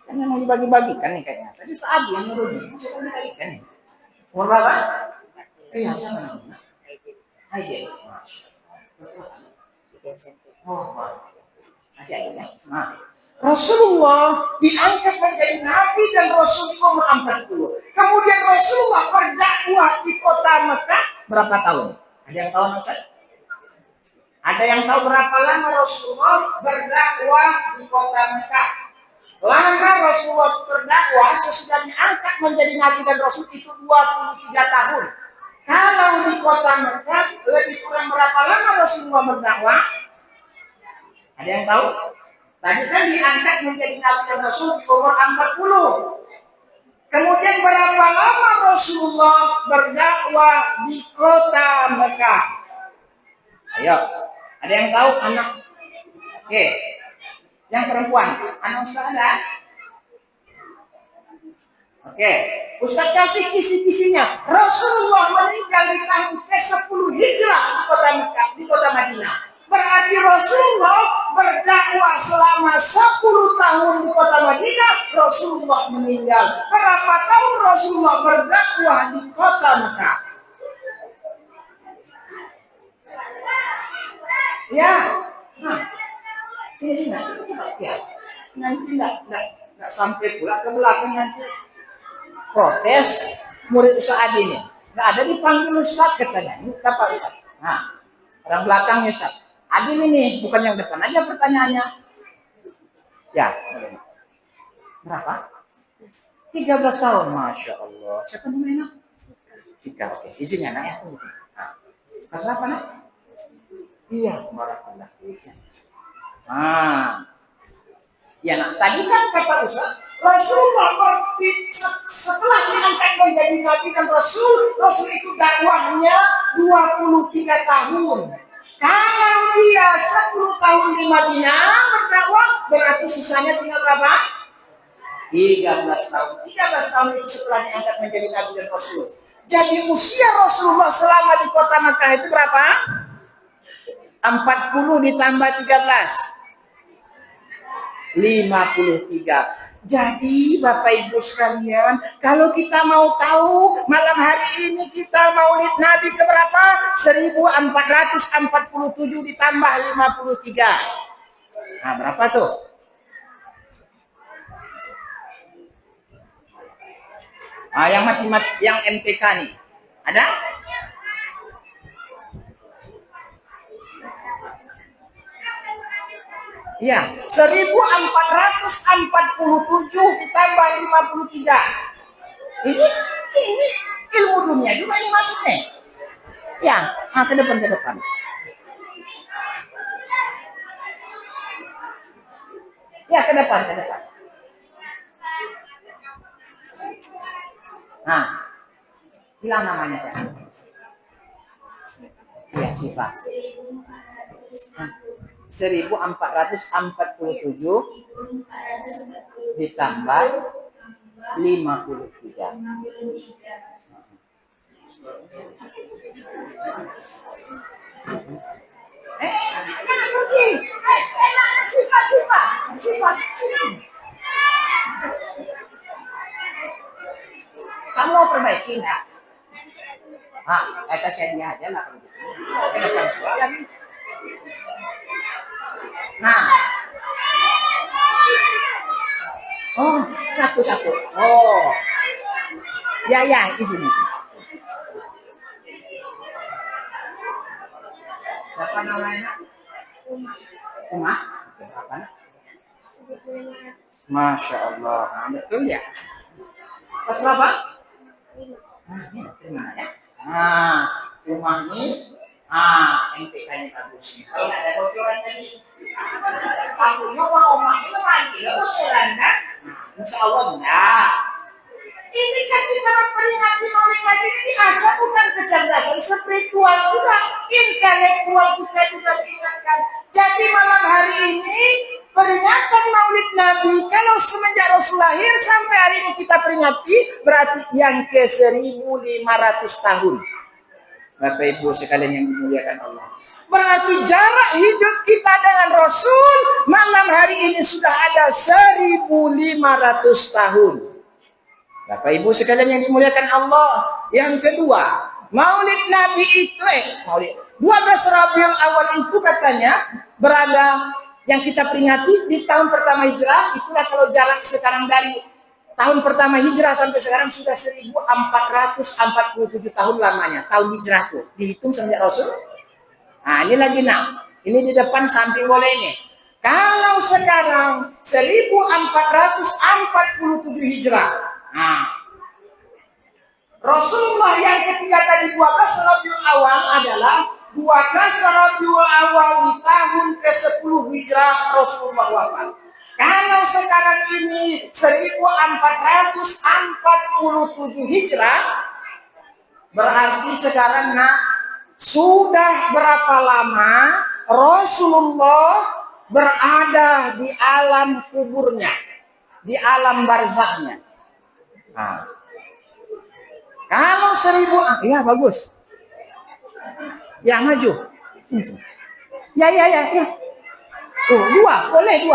Kan memang dibagi-bagikan nih kayaknya. Tadi Ustaz yang nurunin, masih dibagi-bagikan nih. Umur berapa? Iya, sama namanya. Aja. Oh, masih ada ya? Rasulullah diangkat menjadi nabi dan rasul di umur 40. Kemudian Rasulullah berdakwah di kota Mekah berapa tahun? Ada yang tahu Ustaz? Ada yang tahu berapa lama Rasulullah berdakwah di kota Mekah? Lama Rasulullah berdakwah sesudah diangkat menjadi nabi dan rasul itu 23 tahun. Kalau di kota Mekah lebih kurang berapa lama Rasulullah berdakwah? Ada yang tahu? Tadi kan diangkat menjadi nabi dan rasul di umur 40. Kemudian berapa lama Rasulullah berdakwah di kota Mekah? Ayo, ada yang tahu anak? Oke, yang perempuan, anak Ustaz ada? Oke, Ustaz kasih kisi-kisinya. Rasulullah meninggal di tahun ke-10 hijrah di kota Mekah, di kota Madinah. Berarti Rasulullah berdakwah selama 10 tahun di kota Madinah, Rasulullah meninggal. Berapa tahun Rasulullah berdakwah di kota Mekah? Ya, nah, sini coba ya. Nanti nggak sampai pula ke belakang nanti protes murid Ustaz Adi ini. Nggak ada dipanggil Ustaz katanya. Ini apa Ustaz? Nah, orang belakangnya Ustaz. Adi ini bukan yang depan aja pertanyaannya. Ya, berapa? 13 tahun, Masya Allah. Siapa namanya? Tika, oke. Izin ya, nak ya. Nah, kelas berapa, nak? Iya, barakallah. Nah, ya nak. Tadi kan kata Ustaz, Rasulullah setelah diangkat menjadi Nabi dan Rasul itu dakwahnya 23 tahun. Kalau dia 10 tahun di Madinah berdakwah, berarti sisanya tinggal berapa? 13 tahun. 13 tahun itu setelah diangkat menjadi Nabi dan Rasul. Jadi usia Rasulullah selama di kota Makkah itu berapa? 40 ditambah 13. 53. Jadi Bapak Ibu sekalian, kalau kita mau tahu malam hari ini kita maulid Nabi keberapa? 1447 ditambah 53. Nah, berapa tuh? Ah, yang yang MTK nih. Ada? Ya, 1447 ditambah 53. Ini ilmu dunia juga ini masuknya. Ya, ke depan. Ya, ke depan. Nah, bilang namanya saya. Ya, Siva. 1447 ditambah 53. Kamu mau perbaiki enggak? Kata saya dia aja lah. Nah, oh, satu. Oh, ya, di sini. Siapa namanya? Uma. Apa? Masya Allah, betul ya. Pas berapa? 5 ya. Nah, rumah ini, MTK-nya bagus. Kalau nggak ada bocoran tadi, tahunya rumah itu lagi, bocoran kan? Insya Allah enggak. Ini kan kita memperingati maulid Nabi ini asal bukan kecerdasan spiritual juga, intelektual kita juga diingatkan. Jadi malam hari ini peringatan maulid Nabi kalau semenjak Rasul lahir sampai hari ini kita peringati berarti yang ke 1500 tahun. Bapak Ibu sekalian yang dimuliakan Allah. Berarti jarak hidup kita dengan Rasul malam hari ini sudah ada 1500 tahun. Bapak Ibu sekalian yang dimuliakan Allah. Yang kedua, maulid Nabi itu 12 Rabiul Awal itu katanya berada yang kita peringati di tahun pertama hijrah. Itulah kalau jarak sekarang dari tahun pertama hijrah sampai sekarang sudah 1447 tahun lamanya. Tahun hijrah tuh dihitung semenjak Rasul. Nah, ini lagi ini di depan samping boleh ini. Kalau sekarang 1447 hijrah. Nah, Rasulullah yang ketiga tadi 12 Rabiul Awal adalah 12 Rabiul Awal di tahun ke-10 hijrah Rasulullah wafat. Kalau sekarang ini 1447 hijrah, berarti sekarang sudah berapa lama Rasulullah berada di alam kuburnya, di alam barzahnya. Nah, kalau 1000, ya bagus. Ya maju. Ya. Tuh, 2, boleh 2.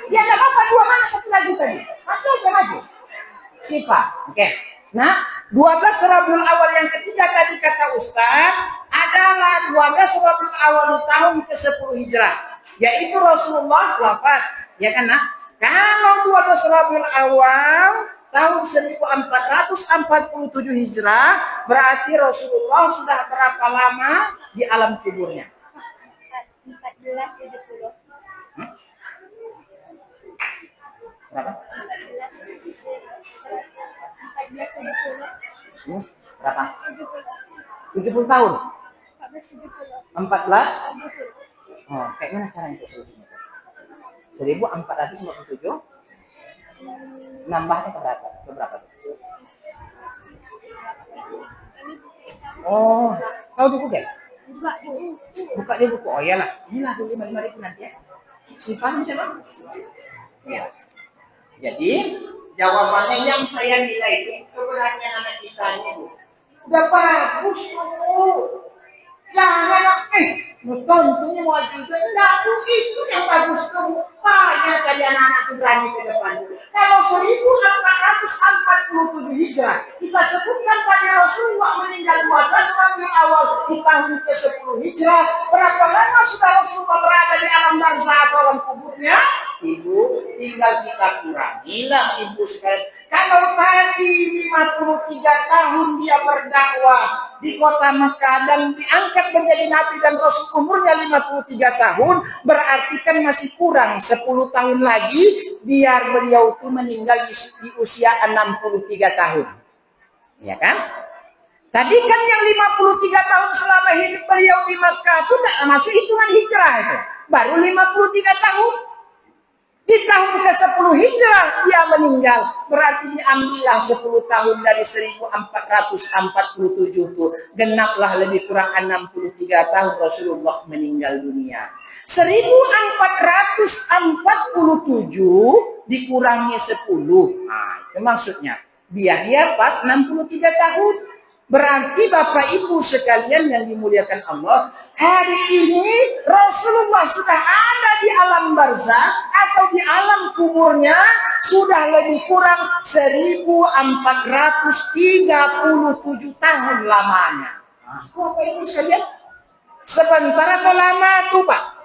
Ya enggak apa-apa, 2 mana satu lagi tadi. Maju. Siapa? Oke. Nah, 12 Rabiul Awal yang ketiga tadi kata Ustaz adalah 12 Rabiul Awal di tahun ke-10 hijrah, yaitu Rasulullah wafat. Ya kan, Kalau 12 Rabiul Awal tahun 1447 hijrah, berarti Rasulullah sudah berapa lama di alam kuburnya? 1470. Berapa? 1470. Berapa? 70 tahun. 14? Oh, kayak mana caranya itu solusinya? 1457 nambahnya ke berapa? Ke berapa? Oh, tahu di Google? Buka di buku. Oh iyalah, inilah dulu 5.000 nanti ya. Simpan siapa? Ya. Jadi jawabannya yang saya nilai itu keberanian anak kita ini Bu. Udah bagus Bu. Jangan tentunya mau juga enggak Bu, itu yang bagus kamu. Banyak jadi anak-anak itu berani ke depan. Kalau 1447 Hijrah kita sebutkan pada Rasulullah meninggal 12 Rabiul Awal di tahun ke-10 Hijrah. Berapa lama sudah Rasulullah berada di alam barzah atau alam kuburnya? Ibu, tinggal kita kurangilah ibu sekalian. Kalau tadi 53 tahun dia berdakwah di kota Mekah dan diangkat menjadi nabi dan rasul umurnya 53 tahun, berarti kan masih kurang 10 tahun lagi biar beliau itu meninggal di usia 63 tahun. Ya kan? Tadi kan yang 53 tahun selama hidup beliau di Mekah itu tidak masuk hitungan hijrah itu. Baru 53 tahun. Di tahun ke-10 Hijrah dia meninggal. Berarti diambillah 10 tahun dari 1447 itu. Genaplah lebih kurang 63 tahun Rasulullah meninggal dunia. 1447 dikurangi 10. Nah, itu maksudnya. Biar dia pas 63 tahun. Berarti Bapak Ibu sekalian yang dimuliakan Allah, hari ini Rasulullah sudah ada di alam barzakh atau di alam kuburnya sudah lebih kurang 1437 tahun lamanya. Bapak Ibu sekalian, sebentar atau lama tuh Pak?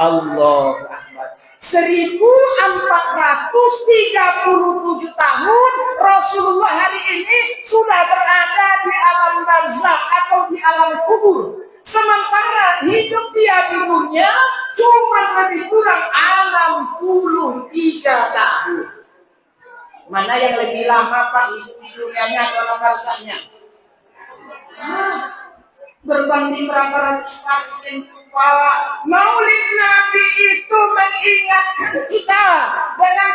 Allah Akbar. 1437 tahun Rasulullah hari ini sudah berada di alam barzakh atau di alam kubur. Sementara hidup dia di dunia cuma lebih kurang 63 tahun. Mana yang lebih lama Pak hidup di dunianya atau alam barzakhnya? Berbanding berapa ratus persen Pak. Maulid Nabi itu mengingatkan kita dengan